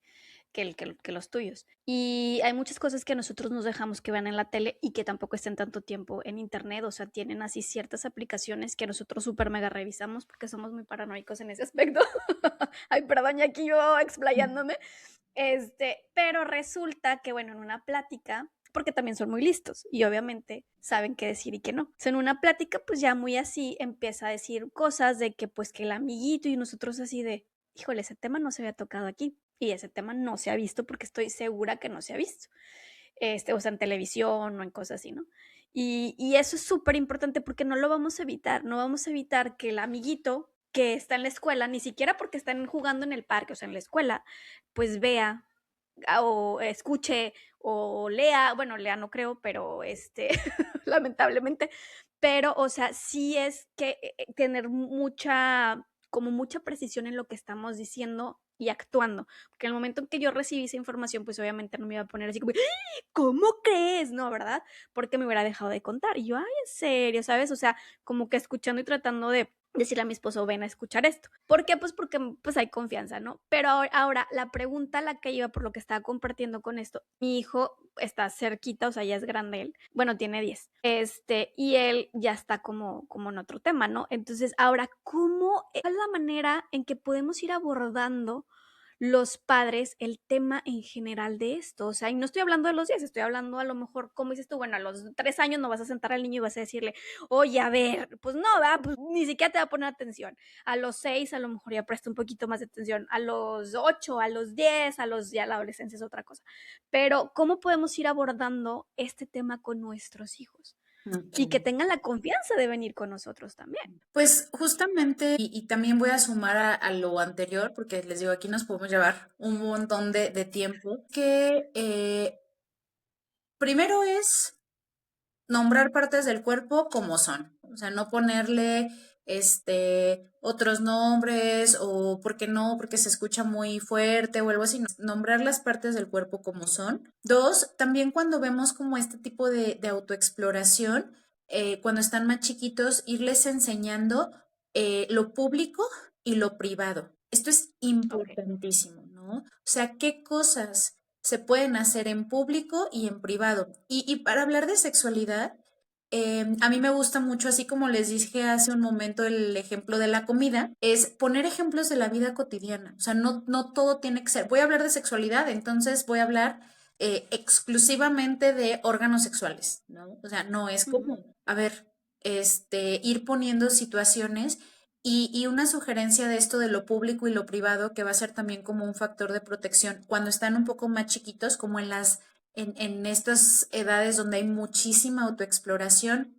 que los tuyos. Y hay muchas cosas que nosotros nos dejamos que vean en la tele y que tampoco estén tanto tiempo en internet. O sea, tienen así ciertas aplicaciones que nosotros súper mega revisamos porque somos muy paranoicos en ese aspecto. Ay, perdón, ya aquí yo explayándome. Pero resulta que, bueno, en una plática, porque también son muy listos y obviamente saben qué decir y qué no. O sea, en una plática, pues ya muy así, empieza a decir cosas de que pues que el amiguito y nosotros así de, híjole, ese tema no se había tocado aquí y ese tema no se ha visto porque estoy segura que no se ha visto, o sea, en televisión o en cosas así, ¿no? Y eso es súper importante porque no lo vamos a evitar, no vamos a evitar que el amiguito que está en la escuela, ni siquiera porque están jugando en el parque, o sea, en la escuela, pues vea o escuche o lea, bueno, lea no creo, pero lamentablemente, pero, o sea, sí es que tener como mucha precisión en lo que estamos diciendo y actuando, porque en el momento en que yo recibí esa información, pues obviamente no me iba a poner así como, ¿cómo crees? No, ¿verdad? Porque me hubiera dejado de contar. Y yo, ay, en serio, ¿sabes? O sea, como que escuchando y tratando de decirle a mi esposo, ven a escuchar esto. ¿Por qué? Pues porque pues hay confianza, ¿no? Pero ahora la pregunta a la que iba por lo que estaba compartiendo con esto, mi hijo está cerquita, o sea, ya es grande él, bueno, tiene 10, y él ya está como en otro tema, ¿no? Entonces, ahora, ¿cuál es la manera en que podemos ir abordando los padres el tema en general de esto? O sea, y no estoy hablando de los 10, estoy hablando a lo mejor, como dices tú, bueno, a los 3 años no vas a sentar al niño y vas a decirle, oye, a ver, pues no, ¿verdad? Pues ni siquiera te va a poner atención. A los 6 a lo mejor ya presta un poquito más de atención. A los 8, a los 10, ya la adolescencia es otra cosa. Pero, ¿cómo podemos ir abordando este tema con nuestros hijos? Y que Ok. tengan la confianza de venir con nosotros también. Pues justamente, y también voy a sumar a lo anterior, porque les digo, aquí nos podemos llevar un montón de tiempo, que primero es nombrar partes del cuerpo como son, o sea, no ponerle otros nombres o porque no, porque se escucha muy fuerte o algo así, no, nombrar las partes del cuerpo como son. Dos, también cuando vemos como este tipo de autoexploración, cuando están más chiquitos, irles enseñando lo público y lo privado. Esto es Ok. importantísimo, ¿no? O sea, qué cosas se pueden hacer en público y en privado. Y para hablar de sexualidad, a mí me gusta mucho, así como les dije hace un momento el ejemplo de la comida, es poner ejemplos de la vida cotidiana. O sea, no todo tiene que ser. Voy a hablar de sexualidad, entonces voy a hablar exclusivamente de órganos sexuales, ¿no? O sea, no es Ujú. como, a ver, ir poniendo situaciones y una sugerencia de esto de lo público y lo privado, que va a ser también como un factor de protección cuando están un poco más chiquitos, como en estas edades donde hay muchísima autoexploración,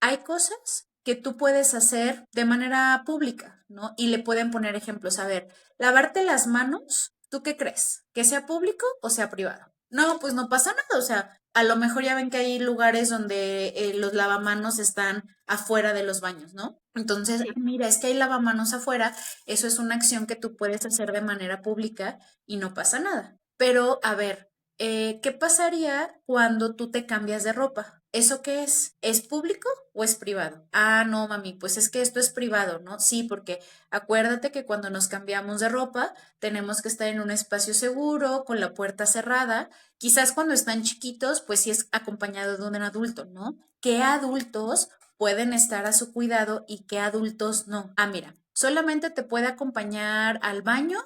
hay cosas que tú puedes hacer de manera pública, ¿no? Y le pueden poner ejemplos. A ver, lavarte las manos, ¿tú qué crees? ¿Que sea público o sea privado? No, pues no pasa nada, o sea, a lo mejor ya ven que hay lugares donde los lavamanos están afuera de los baños, ¿no? Entonces, Sí. mira, es que hay lavamanos afuera, eso es una acción que tú puedes hacer de manera pública y no pasa nada. Pero, a ver, ¿qué pasaría cuando tú te cambias de ropa? ¿Eso qué es? ¿Es público o es privado? Ah, no, mami, pues es que esto es privado, ¿no? Sí, porque acuérdate que cuando nos cambiamos de ropa tenemos que estar en un espacio seguro, con la puerta cerrada. Quizás cuando están chiquitos, pues sí es acompañado de un adulto, ¿no? ¿Qué adultos pueden estar a su cuidado y qué adultos no? Ah, mira, solamente te puede acompañar al baño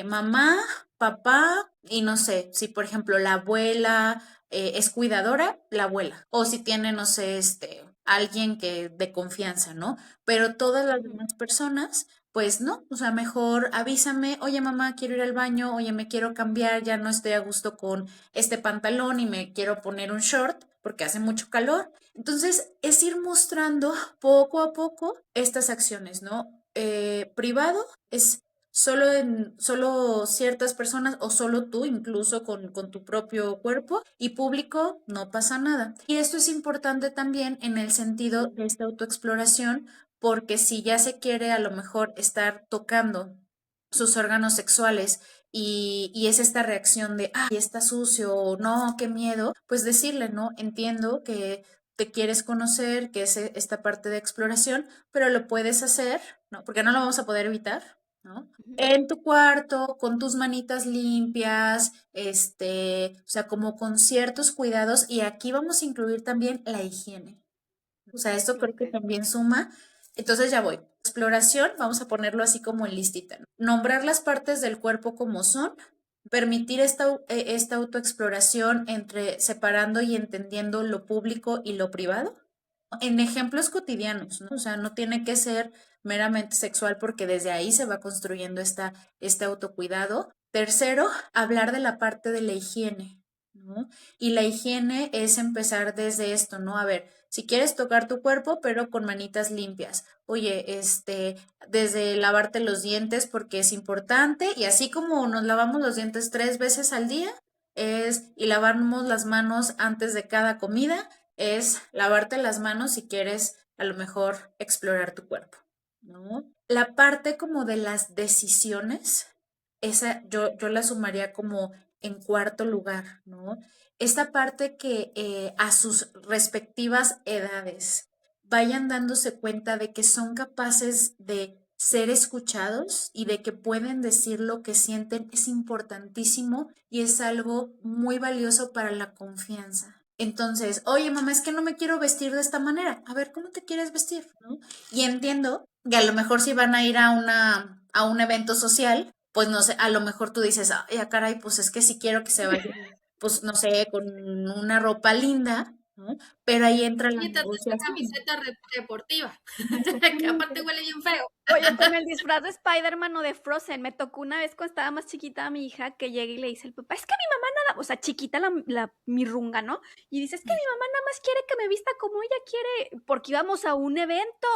mamá, papá y no sé, si por ejemplo la abuela es cuidadora, la abuela, o si tiene, no sé, alguien que de confianza, ¿no? Pero todas las Ujú. demás personas, pues no, o sea, mejor avísame, oye mamá, quiero ir al baño, oye, me quiero cambiar, ya no estoy a gusto con este pantalón y me quiero poner un short porque hace mucho calor. Entonces, es ir mostrando poco a poco estas acciones, ¿no? Privado es solo ciertas personas o solo tú, incluso con tu propio cuerpo, y público, no pasa nada. Y esto es importante también en el sentido de esta autoexploración, porque si ya se quiere a lo mejor estar tocando sus órganos sexuales y es esta reacción de, ay, está sucio, o no, qué miedo, pues decirle, ¿no? Entiendo que te quieres conocer, que es esta parte de exploración, pero lo puedes hacer, ¿no? Porque no lo vamos a poder evitar, ¿no? Ujú. En tu cuarto, con tus manitas limpias, o sea, como con ciertos cuidados, y aquí vamos a incluir también la higiene. O sea, esto creo que Ok. también suma. Entonces ya voy. Exploración, vamos a ponerlo así como en listita, ¿no? Nombrar las partes del cuerpo como son, permitir esta autoexploración entre separando y entendiendo lo público y lo privado en ejemplos cotidianos, ¿no? O sea, no tiene que ser meramente sexual porque desde ahí se va construyendo este autocuidado. Tercero, hablar de la parte de la higiene. ¿no? Y la higiene es empezar desde esto, ¿no? A ver, si quieres tocar tu cuerpo, pero con manitas limpias. Oye, desde lavarte los dientes porque es importante y así como nos lavamos los dientes 3 veces al día, y lavarnos las manos antes de cada comida, es lavarte las manos si quieres a lo mejor explorar tu cuerpo, ¿no? La parte como de las decisiones, esa yo la sumaría como en cuarto lugar, ¿no? Esta parte que a sus respectivas edades vayan dándose cuenta de que son capaces de ser escuchados y de que pueden decir lo que sienten es importantísimo y es algo muy valioso para la confianza. Entonces, oye, mamá, es que no me quiero vestir de esta manera. A ver, ¿cómo te quieres vestir? ¿No? Y entiendo que a lo mejor si van a ir a un evento social, pues no sé, a lo mejor tú dices, ay, caray, pues es que si quiero que se vaya, pues no sé, con una ropa linda, ¿no? Pero ahí entra la Y te traes la negociación. camiseta deportiva, que aparte Exactamente. huele bien feo. Oye, con el disfraz de Spider-Man o de Frozen, me tocó una vez cuando estaba más chiquita a mi hija que llega y le dice el papá, es que mi mamá nada, o sea, chiquita mi runga, ¿no? Y dice, es que mi mamá nada más quiere que me vista como ella quiere, porque íbamos a un evento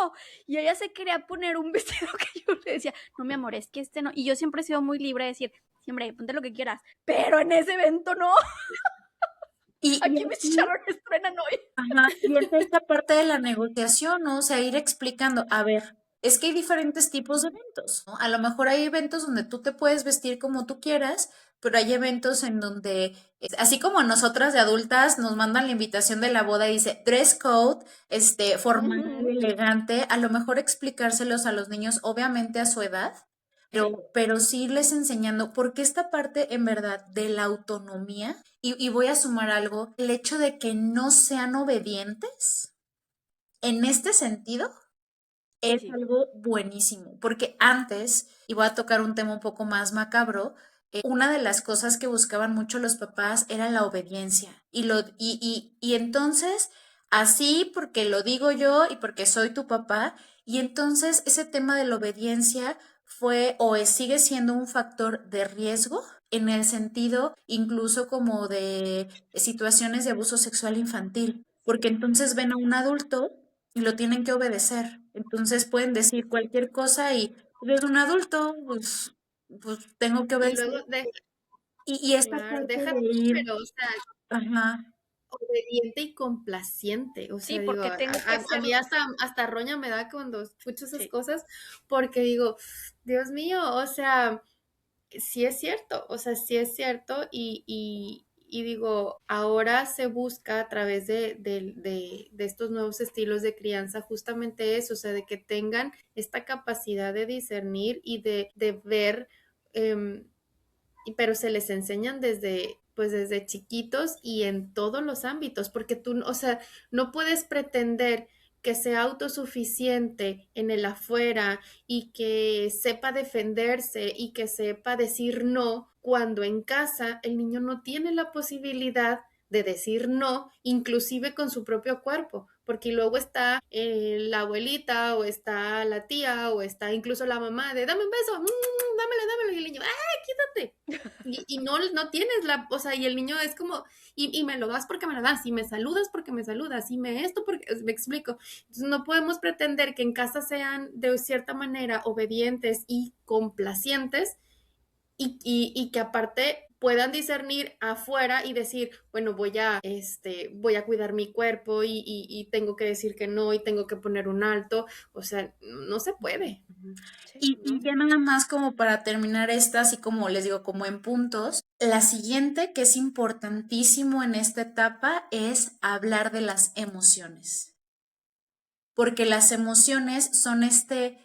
y ella se quería poner un vestido que yo le decía, no, mi amor, es que este no. Y yo siempre he sido muy libre de decir, siempre, ponte lo que quieras, pero en ese evento no. Y Aquí mis aquí chicharrones truenan hoy. ajá, y es esta parte de la negociación, ¿no? O sea, ir explicando, a ver, es que hay diferentes tipos de eventos, ¿no? A lo mejor hay eventos donde tú te puedes vestir como tú quieras, pero hay eventos en donde, así como nosotras de adultas nos mandan la invitación de la boda y dice dress code, formal, Ujú. elegante, a lo mejor explicárselos a los niños, obviamente a su edad, Sí, pero sí irles enseñando, porque esta parte en verdad de la autonomía, y voy a sumar algo, el hecho de que no sean obedientes, en este sentido, sí, es sí. algo buenísimo, porque antes, y voy a tocar un tema un poco más macabro, una de las cosas que buscaban mucho los papás era la obediencia. Y entonces, así porque lo digo yo y porque soy tu papá, y entonces ese tema de la obediencia fue sigue siendo un factor de riesgo en el sentido incluso como de situaciones de abuso sexual infantil, porque entonces ven a un adulto y lo tienen que obedecer. Entonces pueden decir cualquier cosa y pues, es un adulto, pues tengo que Y obedecer. luego, Y esta claro, parte deja de tú, ir, pero, o sea, ajá, obediente y complaciente. O Sí, sea, digo, porque tengo que a ser, mí hasta roña me da cuando escucho esas sí, cosas, porque digo, Dios mío, o sea, sí es cierto, o sea, sí es cierto y digo, ahora se busca a través de estos nuevos estilos de crianza justamente eso, o sea, de que tengan esta capacidad de discernir y de ver, em, pero se les enseñan pues desde chiquitos y en todos los ámbitos, porque tú, o sea, no puedes pretender que sea autosuficiente en el afuera y que sepa defenderse y que sepa decir no cuando en casa el niño no tiene la posibilidad de decir no, inclusive con su propio cuerpo, porque luego está la abuelita o está la tía o está incluso la mamá de dame un beso, dámelo, dámelo, y el niño, quítate. Y no tienes o sea, y el niño es como, y me lo das porque me lo das, y me saludas porque me saludas, y me esto porque, me explico. Entonces no podemos pretender que en casa sean de cierta manera obedientes y complacientes y que aparte puedan discernir afuera y decir, bueno, voy a cuidar mi cuerpo y tengo que decir que no y tengo que poner un alto. O sea, no se puede. ujú. sí, Y ¿no? ya nada más como para terminar esta, así como les digo, como en puntos, la siguiente que es importantísimo en esta etapa es hablar de las emociones, porque las emociones son este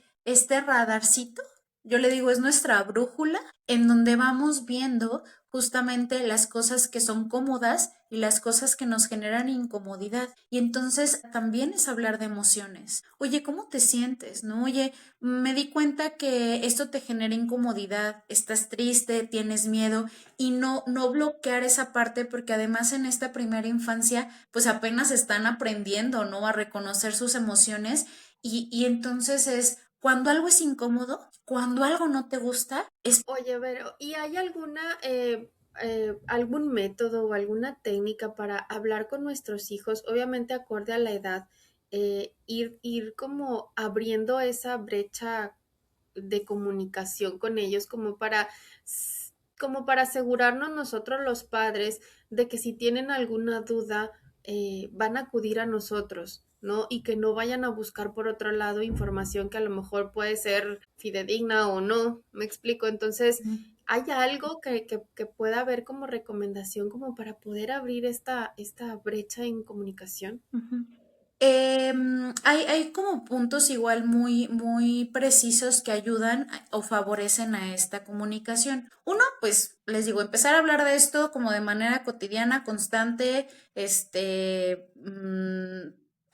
radarcito, yo le digo, es nuestra brújula en donde vamos viendo justamente las cosas que son cómodas y las cosas que nos generan incomodidad. Y entonces también es hablar de emociones. Oye, ¿cómo te sientes? ¿No? Oye, me di cuenta que esto te genera incomodidad, estás triste, tienes miedo y no bloquear esa parte porque además en esta primera infancia pues apenas están aprendiendo, ¿no? A reconocer sus emociones y entonces es cuando algo es incómodo, cuando algo no te gusta, es Oye, pero ¿y hay alguna? algún método o alguna técnica para hablar con nuestros hijos, obviamente acorde a la edad, ir como abriendo esa brecha de comunicación con ellos como para asegurarnos nosotros los padres de que si tienen alguna duda van a acudir a nosotros, ¿no? Y que no vayan a buscar por otro lado información que a lo mejor puede ser fidedigna o no, me explico. Entonces, ¿hay algo que pueda haber como recomendación como para poder abrir esta brecha en comunicación? Ujú. Hay como puntos igual muy precisos que ayudan o favorecen a esta comunicación. Uno, pues les digo, empezar a hablar de esto como de manera cotidiana, constante,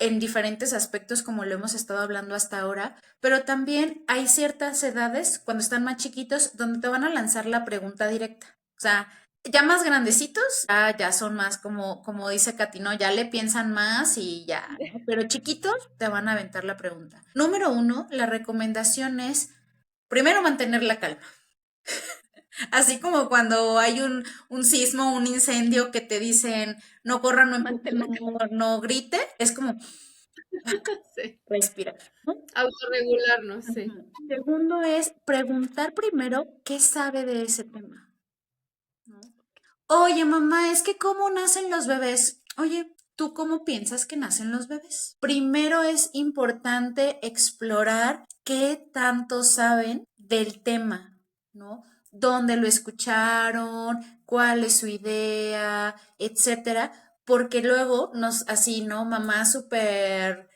en diferentes aspectos como lo hemos estado hablando hasta ahora, pero también hay ciertas edades, cuando están más chiquitos, donde te van a lanzar la pregunta directa. O sea, ya más grandecitos, ya son más como dice Katy, ¿no? Ya le piensan más y ya, ¿no? Pero chiquitos te van a aventar la pregunta. Número uno, la recomendación es primero mantener la calma. Así como cuando hay un sismo, un incendio que te dicen no corra, no empuje, Manténla calma. no grite, es como Sí, respirar, ¿no? autorregularnos, sí. Ujú. Segundo es preguntar primero qué sabe de ese tema, ¿no? Oye, mamá, es que ¿cómo nacen los bebés? Oye, ¿tú cómo piensas que nacen los bebés? Primero es importante explorar qué tanto saben del tema, ¿no? ¿Dónde lo escucharon? ¿Cuál es su idea? Etcétera. Porque luego nos, así, ¿no? Mamá súper,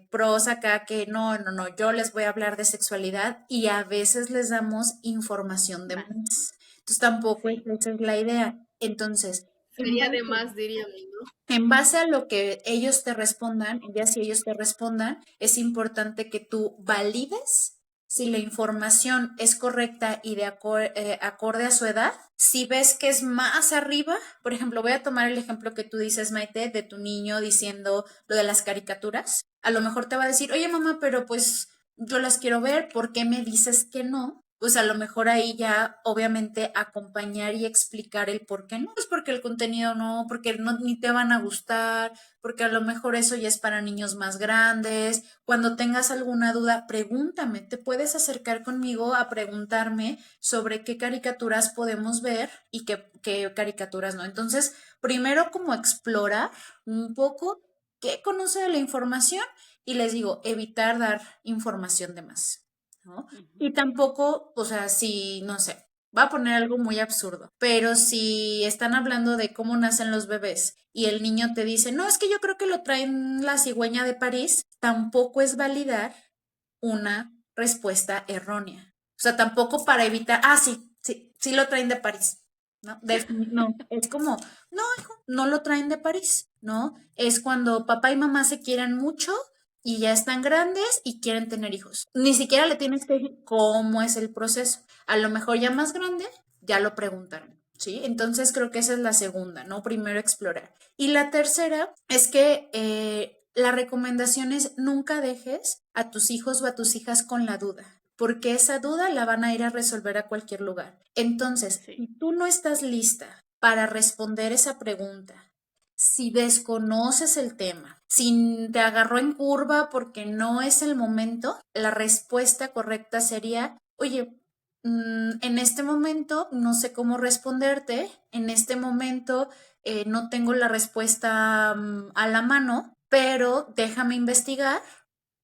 pros acá que no, yo les voy a hablar de sexualidad y a veces les damos información de Más. más. Entonces tampoco Sí. esa es la idea. Entonces, en Sería de base, más, diríamos, ¿no? en base a lo que ellos te respondan, ya si ellos te respondan, es importante que tú valides si la información es correcta y de acorde a su edad. Si ves que es más arriba, por ejemplo, voy a tomar el ejemplo que tú dices, Maite, de tu niño diciendo lo de las caricaturas. A lo mejor te va a decir, oye mamá, pero pues yo las quiero ver, ¿por qué me dices que no? Pues a lo mejor ahí ya obviamente acompañar y explicar el por qué no, es porque el contenido no, porque no, ni te van a gustar, porque a lo mejor eso ya es para niños más grandes. Cuando tengas alguna duda, pregúntame, te puedes acercar conmigo a preguntarme sobre qué caricaturas podemos ver y qué caricaturas no. Entonces, primero como explorar un poco qué conoce de la información y les digo, evitar dar información de más, ¿no? Ujú. Y tampoco, o sea, si, no sé, va a poner algo muy absurdo, pero si están hablando de cómo nacen los bebés y el niño te dice, no, es que yo creo que lo traen la cigüeña de París, tampoco es validar una respuesta errónea. O sea, tampoco para evitar, sí lo traen de París. No, no, es como, no, hijo, no lo traen de París, ¿no? Es cuando papá y mamá se quieren mucho y ya están grandes y quieren tener hijos. Ni siquiera le tienes que decir cómo es el proceso. A lo mejor ya más grande, ya lo preguntaron, ¿sí? Entonces creo que esa es la segunda, ¿no? Primero explorar. Y la tercera es que la recomendación es nunca dejes a tus hijos o a tus hijas con la duda, porque esa duda la van a ir a resolver a cualquier lugar. Entonces, Sí. si tú no estás lista para responder esa pregunta, si desconoces el tema, si te agarró en curva porque no es el momento, la respuesta correcta sería, oye, en este momento no sé cómo responderte, en este momento no tengo la respuesta a la mano, pero déjame investigar,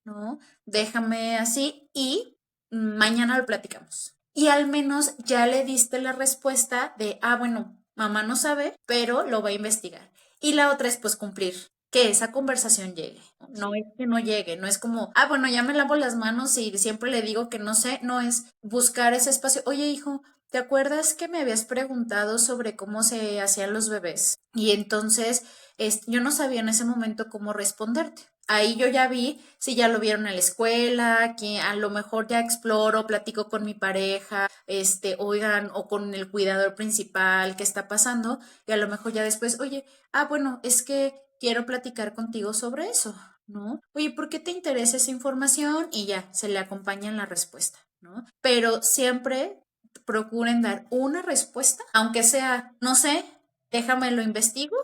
¿no? Déjame así y mañana lo platicamos. Y al menos ya le diste la respuesta de, bueno, mamá no sabe, pero lo va a investigar. Y la otra es pues cumplir, que esa conversación llegue. No Sí. es que no llegue, no es como, bueno, ya me lavo las manos y siempre le digo que no sé, no es buscar ese espacio. Oye, hijo, ¿te acuerdas que me habías preguntado sobre cómo se hacían los bebés? Y entonces yo no sabía en ese momento cómo responderte. Ahí yo ya vi si ya lo vieron en la escuela, que a lo mejor ya exploro, platico con mi pareja, oigan, o con el cuidador principal, qué está pasando, y a lo mejor ya después, oye, bueno, es que quiero platicar contigo sobre eso, ¿no? Oye, ¿por qué te interesa esa información? Y ya, se le acompaña en la respuesta, ¿no? Pero siempre procuren dar una respuesta, aunque sea, no sé, déjame lo investigo,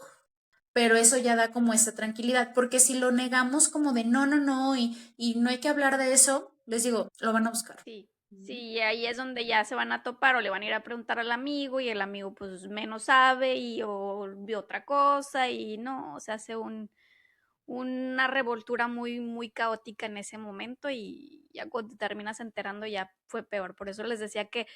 pero eso ya da como esta tranquilidad, porque si lo negamos como de no, no, no, y no hay que hablar de eso, les digo, lo van a buscar. Sí, sí, ahí es donde ya se van a topar o le van a ir a preguntar al amigo y el amigo pues menos sabe y o vio otra cosa y no, se hace una revoltura muy, muy caótica en ese momento y ya cuando te terminas enterando ya fue peor. Por eso les decía que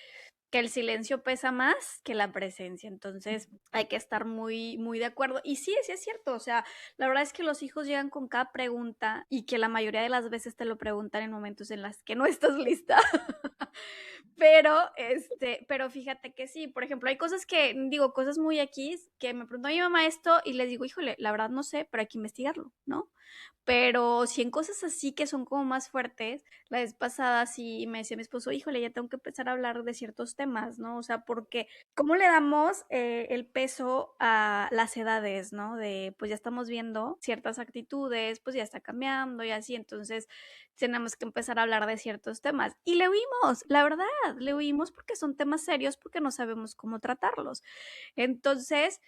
el silencio pesa más que la presencia, entonces hay que estar muy, muy de acuerdo. Y sí, sí es cierto, o sea, la verdad es que los hijos llegan con cada pregunta y que la mayoría de las veces te lo preguntan en momentos en las que no estás lista. Pero fíjate que sí, por ejemplo, hay cosas que, digo, cosas muy aquí, que me preguntó mi mamá esto y les digo, híjole, la verdad no sé, pero hay que investigarlo, ¿no? Pero si en cosas así que son como más fuertes, la vez pasada sí me decía mi esposo, híjole, ya tengo que empezar a hablar de ciertos temas, ¿no? O sea, porque ¿cómo le damos el peso a las edades, ¿no? De, pues ya estamos viendo ciertas actitudes, pues ya está cambiando y así, entonces tenemos que empezar a hablar de ciertos temas. Y le huimos, la verdad, le huimos porque son temas serios, porque no sabemos cómo tratarlos. Entonces,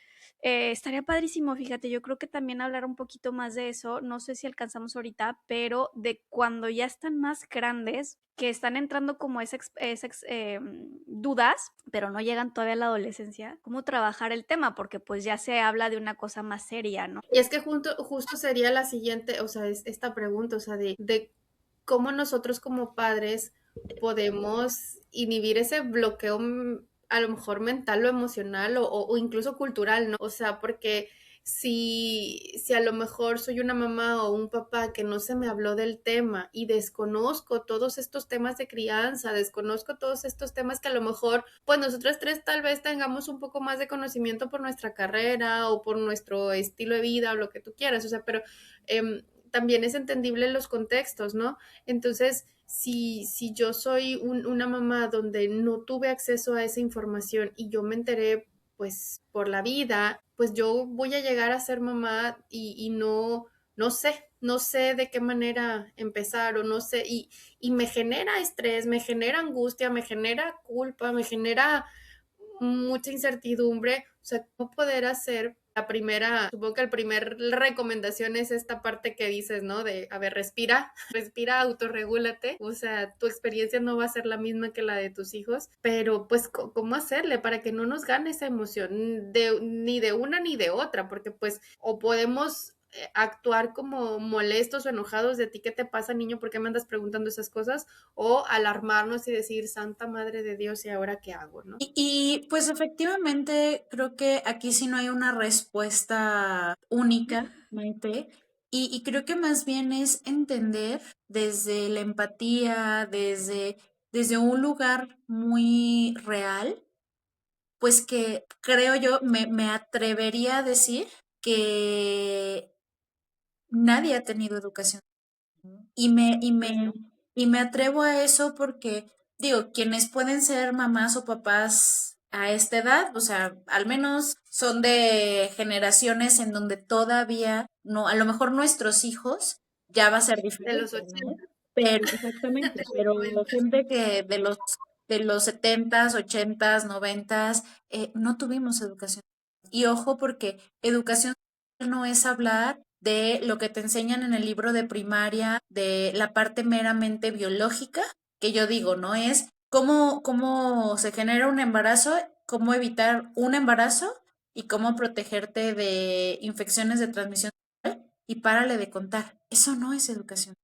estaría padrísimo, fíjate, yo creo que también hablar un poquito más de eso, no sé si alcanzamos ahorita, pero de cuando ya están más grandes, que están entrando como dudas, pero no llegan todavía a la adolescencia, cómo trabajar el tema, porque pues ya se habla de una cosa más seria, ¿no? Y es que justo sería la siguiente, o sea, es esta pregunta, o sea, de cómo nosotros como padres podemos inhibir ese bloqueo, a lo mejor mental o emocional o incluso cultural, ¿no? O sea, porque si a lo mejor soy una mamá o un papá que no se me habló del tema y desconozco todos estos temas de crianza, desconozco todos estos temas que a lo mejor, pues nosotros tres tal vez tengamos un poco más de conocimiento por nuestra carrera o por nuestro estilo de vida o lo que tú quieras, o sea, pero también es entendible los contextos, ¿no? Entonces, si yo soy una mamá donde no tuve acceso a esa información y yo me enteré pues por la vida, pues yo voy a llegar a ser mamá y no sé de qué manera empezar o no sé, y me genera estrés, me genera angustia, me genera culpa, me genera mucha incertidumbre, o sea, cómo poder hacer la primera, supongo que la primera recomendación es esta parte que dices, ¿no? De, a ver, respira, respira, autorregúlate, o sea, tu experiencia no va a ser la misma que la de tus hijos, pero pues, ¿cómo hacerle para que no nos gane esa emoción ni de una ni de otra? Porque pues, o podemos actuar como molestos o enojados de ti, ¿qué te pasa, niño? ¿Por qué me andas preguntando esas cosas? O alarmarnos y decir, Santa Madre de Dios, ¿y ahora qué hago, no? Pues efectivamente creo que aquí sí no hay una respuesta única, Maite, y creo que más bien es entender desde la empatía, desde un lugar muy real, pues que creo yo, me atrevería a decir que nadie ha tenido educación. Y me, y Pues me, no. y me atrevo a eso porque, digo, quienes pueden ser mamás o papás a esta edad, o sea, al menos son de generaciones en donde todavía no, a lo mejor nuestros hijos ya va a ser De los diferente, ¿no? 80, Pero, exactamente, de los pero 90. gente que de los 70s, 80s, 90s, no tuvimos educación. Y ojo, porque educación no es hablar de lo que te enseñan en el libro de primaria, de la parte meramente biológica, que yo digo, ¿no? Es cómo se genera un embarazo, cómo evitar un embarazo y cómo protegerte de infecciones de transmisión sexual y párale de contar. Eso no es educación.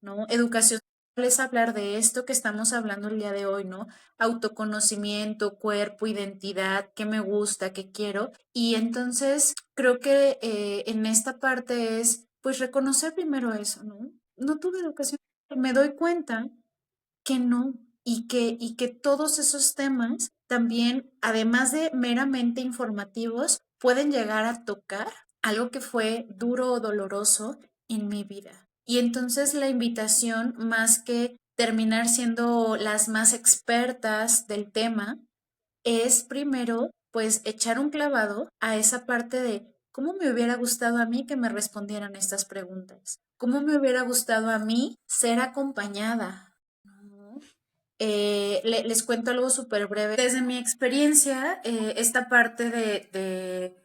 ¿No? Educación es hablar de esto que estamos hablando el día de hoy, ¿no? Autoconocimiento, cuerpo, identidad, qué me gusta, qué quiero. Y entonces creo que en esta parte es, pues, reconocer primero eso, ¿no? No tuve educación. Me doy cuenta que no, y que todos esos temas también, además de meramente informativos, pueden llegar a tocar algo que fue duro o doloroso en mi vida. Y entonces la invitación, más que terminar siendo las más expertas del tema, es primero, pues, echar un clavado a esa parte de cómo me hubiera gustado a mí que me respondieran estas preguntas, cómo me hubiera gustado a mí ser acompañada, ¿no? les cuento algo súper breve. Desde mi experiencia, esta parte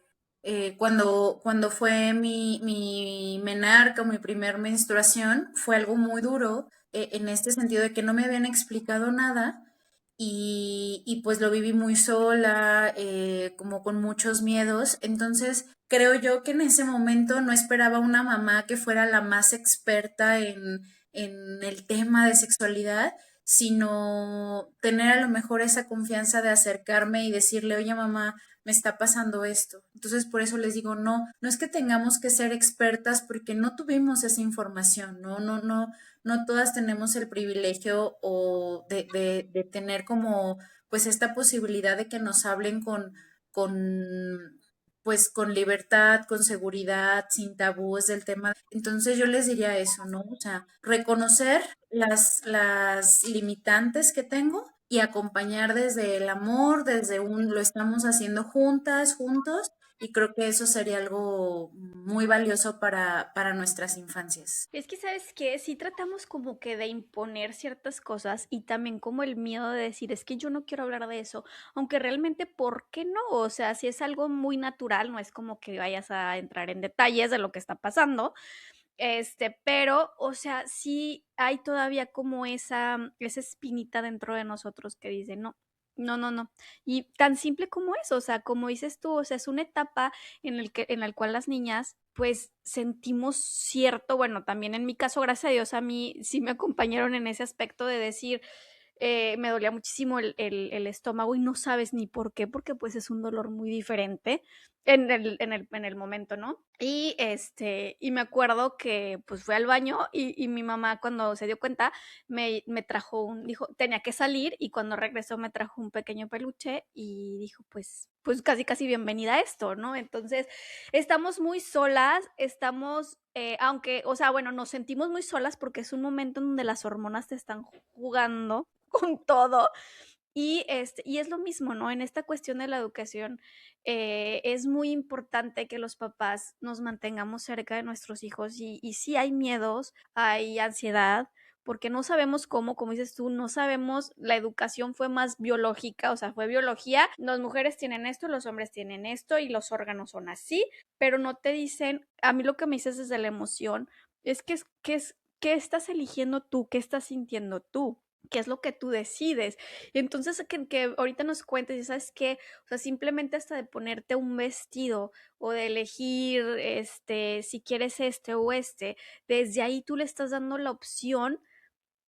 cuando fue mi menarca o mi primer menstruación, fue algo muy duro, en este sentido de que no me habían explicado nada y pues lo viví muy sola, como con muchos miedos. Entonces, creo yo que en ese momento no esperaba una mamá que fuera la más experta en el tema de sexualidad, sino tener a lo mejor esa confianza de acercarme y decirle, oye mamá, me está pasando esto. Entonces, por eso les digo, no, no es que tengamos que ser expertas porque no tuvimos esa información, no todas tenemos el privilegio o de tener como pues esta posibilidad de que nos hablen con pues con libertad, con seguridad, sin tabúes del tema. Entonces yo les diría eso, ¿no? O sea, reconocer las limitantes que tengo y acompañar desde el amor, desde lo estamos haciendo juntas, juntos, y creo que eso sería algo muy valioso para nuestras infancias. Es que, ¿sabes qué? Sí tratamos como que de imponer ciertas cosas y también como el miedo de decir, es que yo no quiero hablar de eso, aunque realmente, ¿por qué no? O sea, si es algo muy natural, no es como que vayas a entrar en detalles de lo que está pasando, pero, o sea, sí hay todavía como esa espinita dentro de nosotros que dice, no, no, no, no. Y tan simple como eso, o sea, como dices tú, o sea, es una etapa en la cual las niñas, pues, sentimos cierto, bueno, también en mi caso, gracias a Dios, a mí sí me acompañaron en ese aspecto de decir, me dolía muchísimo el estómago y no sabes ni por qué, porque pues es un dolor muy diferente en el momento, ¿no? Y me acuerdo que pues fui al baño y mi mamá cuando se dio cuenta me trajo dijo, tenía que salir y cuando regresó me trajo un pequeño peluche y dijo, pues casi casi bienvenida a esto, ¿no? Entonces, estamos muy solas, aunque, o sea, bueno, nos sentimos muy solas porque es un momento en donde las hormonas te están jugando con todo. Y es lo mismo, ¿no? En esta cuestión de la educación, es muy importante que los papás nos mantengamos cerca de nuestros hijos y sí hay miedos, hay ansiedad, porque no sabemos cómo, como dices tú, no sabemos, la educación fue más biológica, o sea, fue biología, las mujeres tienen esto, los hombres tienen esto y los órganos son así, pero no te dicen, a mí lo que me dices desde la emoción ¿qué estás eligiendo tú? ¿Qué estás sintiendo tú? ¿Qué es lo que tú decides? Y entonces que ahorita nos cuentes, y sabes qué, o sea, simplemente hasta de ponerte un vestido o de elegir, si quieres o desde ahí tú le estás dando la opción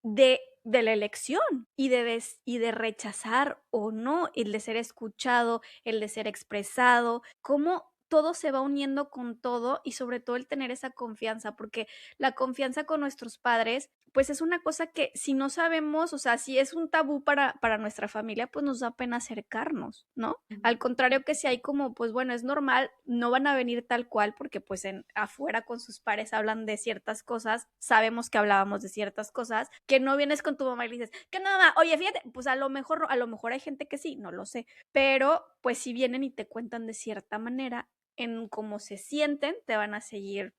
de la elección y de rechazar o no, el de ser escuchado, el de ser expresado, cómo todo se va uniendo con todo y sobre todo el tener esa confianza, porque la confianza con nuestros padres, pues es una cosa que si no sabemos, o sea, si es un tabú para nuestra familia, pues nos da pena acercarnos, ¿no? Al contrario que si hay como, pues bueno, es normal, no van a venir tal cual porque pues afuera con sus pares hablan de ciertas cosas, sabemos que hablábamos de ciertas cosas, que no vienes con tu mamá y le dices, ¿qué no, mamá? Oye, fíjate, pues a lo mejor hay gente que sí, no lo sé, pero pues si vienen y te cuentan de cierta manera, en cómo se sienten, te van a seguir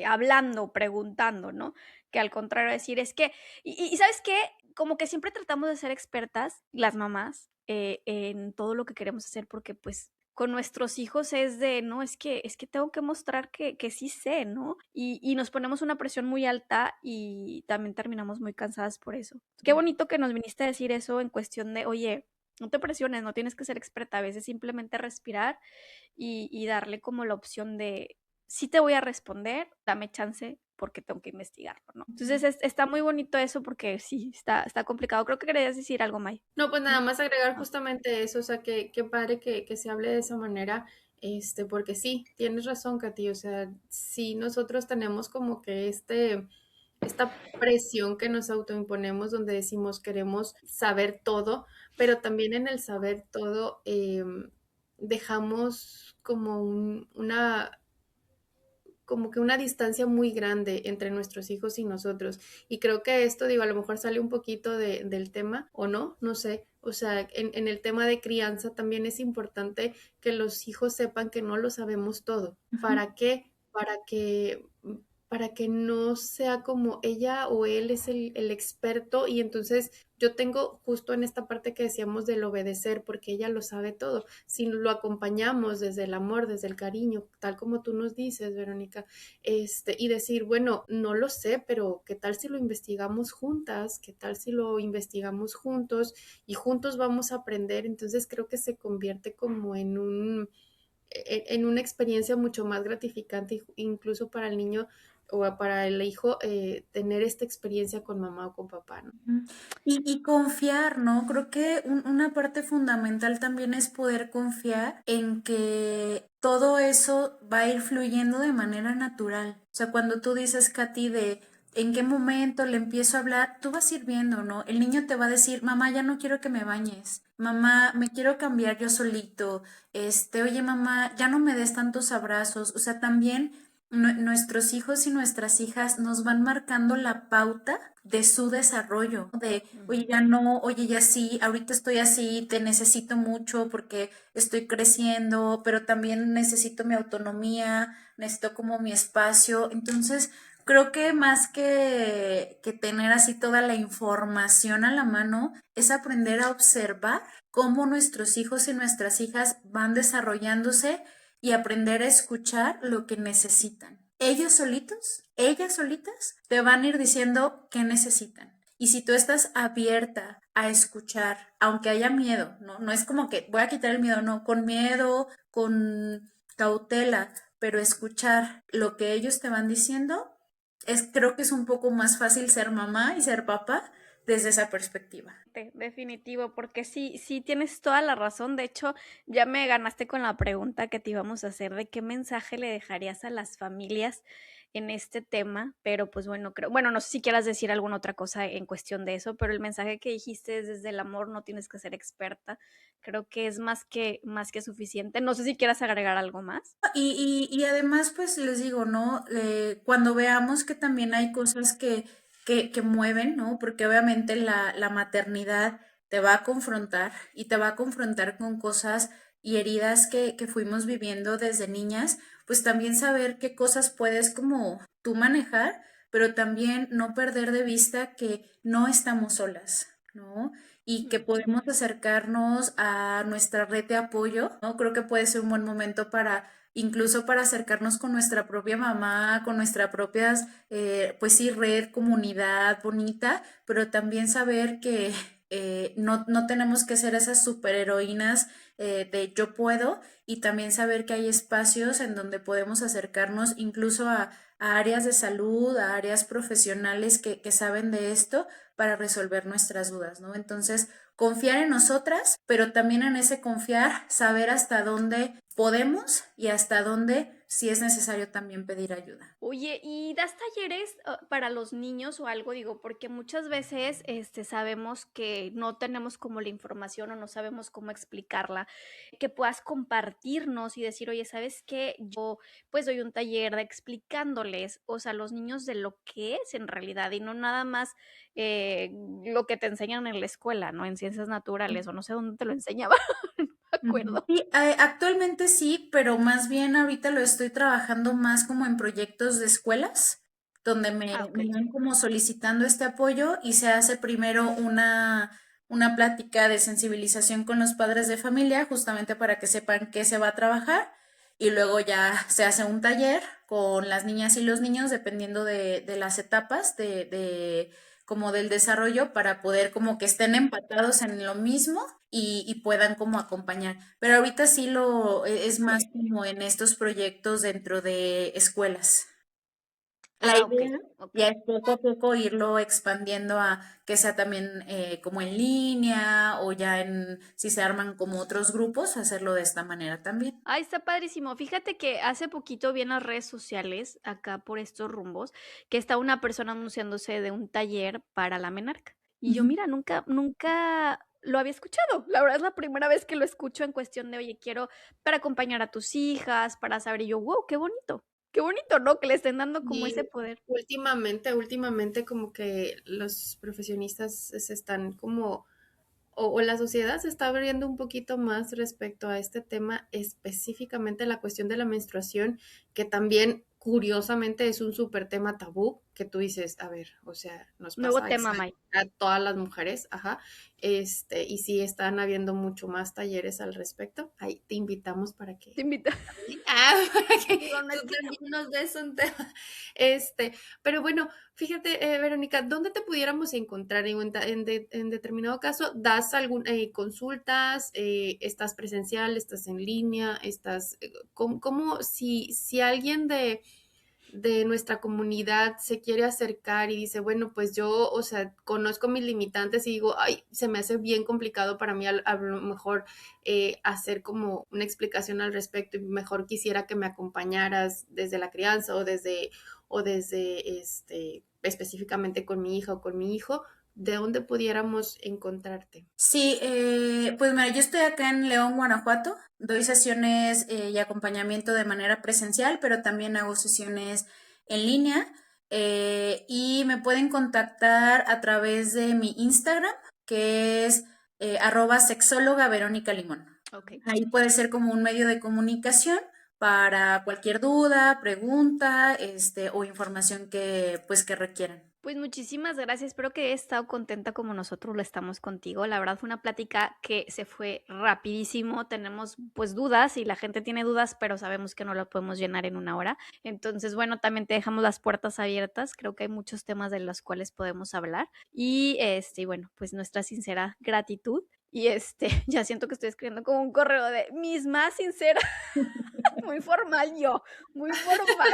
hablando, preguntando, ¿no? Que al contrario decir, es que, y ¿sabes qué? Como que siempre tratamos de ser expertas, las mamás, en todo lo que queremos hacer, porque pues con nuestros hijos es de, no, es que tengo que mostrar que sí sé, ¿no? Y nos ponemos una presión muy alta y también terminamos muy cansadas por eso. Qué bonito que nos viniste a decir eso en cuestión de, oye, no te presiones, no tienes que ser experta, a veces simplemente respirar y darle como la opción de, sí te voy a responder, dame chance porque tengo que investigarlo, ¿no? Entonces está muy bonito eso porque sí, está complicado. Creo que querías decir algo, May. No, pues nada más agregar justamente eso, o sea, que qué padre que se hable de esa manera, porque sí, tienes razón, Katy, o sea, sí nosotros tenemos como que esta presión que nos autoimponemos donde decimos queremos saber todo, pero también en el saber todo dejamos como que una distancia muy grande entre nuestros hijos y nosotros. Y creo que esto, digo, a lo mejor sale un poquito del tema o no, no sé. O sea, en el tema de crianza también es importante que los hijos sepan que no lo sabemos todo. Ujú. ¿Para qué? Para que para que no sea como ella o él es el experto y entonces yo tengo justo en esta parte que decíamos del obedecer, porque ella lo sabe todo. Si lo acompañamos desde el amor, desde el cariño, tal como tú nos dices, Verónica, y decir, bueno, no lo sé, pero ¿qué tal si lo investigamos juntas? ¿Qué tal si lo investigamos juntos y juntos vamos a aprender? Entonces creo que se convierte como en una experiencia mucho más gratificante, incluso para el niño o para el hijo, tener esta experiencia con mamá o con papá, ¿no? Ujú. Y confiar, ¿no? Creo que una parte fundamental también es poder confiar en que todo eso va a ir fluyendo de manera natural. O sea, cuando tú dices, Katy, de en qué momento le empiezo a hablar, tú vas a ir viendo, ¿no? El niño te va a decir, mamá, ya no quiero que me bañes. Mamá, me quiero cambiar yo solito. Oye, mamá, ya no me des tantos abrazos. O sea, también nuestros hijos y nuestras hijas nos van marcando la pauta de su desarrollo, de, oye, ya no, oye, ya sí, ahorita estoy así, te necesito mucho porque estoy creciendo, pero también necesito mi autonomía, necesito como mi espacio. Entonces, creo que más que tener así toda la información a la mano, es aprender a observar cómo nuestros hijos y nuestras hijas van desarrollándose y aprender a escuchar lo que necesitan. Ellos solitos, ellas solitas, te van a ir diciendo qué necesitan. Y si tú estás abierta a escuchar, aunque haya miedo, ¿no? No es como que voy a quitar el miedo, no, con miedo, con cautela, pero escuchar lo que ellos te van diciendo, creo que es un poco más fácil ser mamá y ser papá desde esa perspectiva. Definitivo, porque sí, sí tienes toda la razón. De hecho, ya me ganaste con la pregunta que te íbamos a hacer de qué mensaje le dejarías a las familias en este tema, pero pues bueno, creo, bueno, no sé si quieras decir alguna otra cosa en cuestión de eso, pero el mensaje que dijiste es desde el amor, no tienes que ser experta. Creo que es más que suficiente. No sé si quieras agregar algo más. Y además, pues les digo, ¿no? Cuando veamos que también hay cosas que mueven, ¿no? Porque obviamente la maternidad te va a confrontar y te va a confrontar con cosas y heridas que fuimos viviendo desde niñas, pues también saber qué cosas puedes como tú manejar, pero también no perder de vista que no estamos solas, ¿no? Y que podemos acercarnos a nuestra red de apoyo, ¿no? Creo que puede ser un buen momento para incluso para acercarnos con nuestra propia mamá, con nuestra propia, pues sí, red, comunidad bonita, pero también saber que no tenemos que ser esas superheroínas de yo puedo y también saber que hay espacios en donde podemos acercarnos incluso a áreas de salud, a áreas profesionales que saben de esto para resolver nuestras dudas, ¿no? Entonces, confiar en nosotras, pero también en ese confiar, saber hasta dónde podemos y hasta dónde, si es necesario, también pedir ayuda. Oye, ¿y das talleres para los niños o algo? Digo, porque muchas veces sabemos que no tenemos como la información o no sabemos cómo explicarla, que puedas compartirnos y decir, oye, ¿sabes qué? Yo pues doy un taller de explicándoles, o sea, a los niños de lo que es en realidad y no nada más eh, lo que te enseñan en la escuela, ¿no? En ciencias naturales o no sé dónde te lo enseñaban, no me Ujú. acuerdo. Sí, actualmente sí, pero más bien ahorita lo estoy trabajando más como en proyectos de escuelas, donde Ah, ok. me van como solicitando este apoyo y se hace primero una plática de sensibilización con los padres de familia, justamente para que sepan qué se va a trabajar, y luego ya se hace un taller con las niñas y los niños, dependiendo de las etapas de como del desarrollo, para poder como que estén empatados en lo mismo y puedan como acompañar. Pero ahorita sí es más como en estos proyectos dentro de escuelas. La Ah, ok, idea ok. ya es poco a poco irlo expandiendo a que sea también como en línea o ya si se arman como otros grupos, hacerlo de esta manera también. Ay, está padrísimo. Fíjate que hace poquito vi en las redes sociales, acá por estos rumbos, que está una persona anunciándose de un taller para la menarca. Y yo, Ujú. mira, nunca lo había escuchado. La verdad es la primera vez que lo escucho en cuestión de, oye, quiero para acompañar a tus hijas, para saber. Y yo, wow, qué bonito, ¿no? Que le estén dando como ese Y poder. últimamente como que los profesionistas se están como o la sociedad se está abriendo un poquito más respecto a este tema, específicamente la cuestión de la menstruación, que también curiosamente es un súper tema tabú que tú dices, a ver, o sea, nos Nuevo pasa tema, May. a todas las mujeres, ajá, y sí están habiendo mucho más talleres al respecto, ahí te invitamos para Te que invito. para que Digo, no tú es que también nos des un tema. Pero bueno, fíjate, Verónica, ¿dónde te pudiéramos encontrar en determinado caso? ¿Das algún consultas? ¿Estás presencial? ¿Estás en línea? ¿Cómo si alguien de nuestra comunidad se quiere acercar y dice, bueno, pues yo, o sea, conozco mis limitantes y digo, ay, se me hace bien complicado para mí a lo mejor hacer como una explicación al respecto y mejor quisiera que me acompañaras desde la crianza o desde específicamente con mi hija o con mi hijo, ¿de dónde pudiéramos encontrarte? Sí, pues mira, yo estoy acá en León, Guanajuato. Doy sesiones y acompañamiento de manera presencial, pero también hago sesiones en línea. Y me pueden contactar a través de mi Instagram, que es @sexóloga Verónica Limón. Ok. Ahí puede ser como un medio de comunicación para cualquier duda, pregunta, o información que, pues, que requieran. Pues muchísimas gracias, espero que hayas estado contenta como nosotros lo estamos contigo. La verdad fue una plática que se fue rapidísimo, tenemos pues dudas y la gente tiene dudas, pero sabemos que no la podemos llenar en una hora. Entonces, bueno, también te dejamos las puertas abiertas, creo que hay muchos temas de los cuales podemos hablar y bueno, pues nuestra sincera gratitud y ya siento que estoy escribiendo como un correo de mis más sinceras, muy formal yo, muy formal.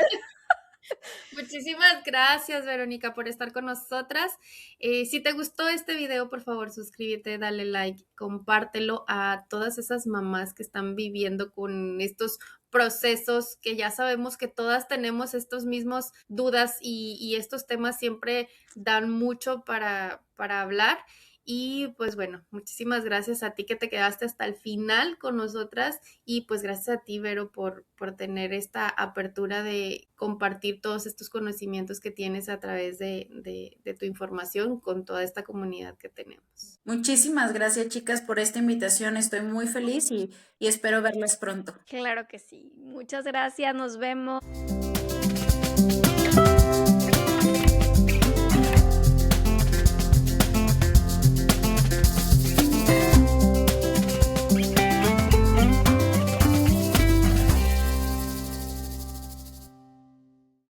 Muchísimas gracias, Verónica, por estar con nosotras. Si te gustó este video, por favor, suscríbete, dale like, compártelo a todas esas mamás que están viviendo con estos procesos que ya sabemos que todas tenemos estos mismos dudas y estos temas siempre dan mucho para hablar. Y pues bueno, muchísimas gracias a ti que te quedaste hasta el final con nosotras y pues gracias a ti, Vero, por tener esta apertura de compartir todos estos conocimientos que tienes a través de tu información con toda esta comunidad que tenemos. Muchísimas gracias, chicas, por esta invitación. Estoy muy feliz y espero verlas pronto. Claro que sí. Muchas gracias, nos vemos.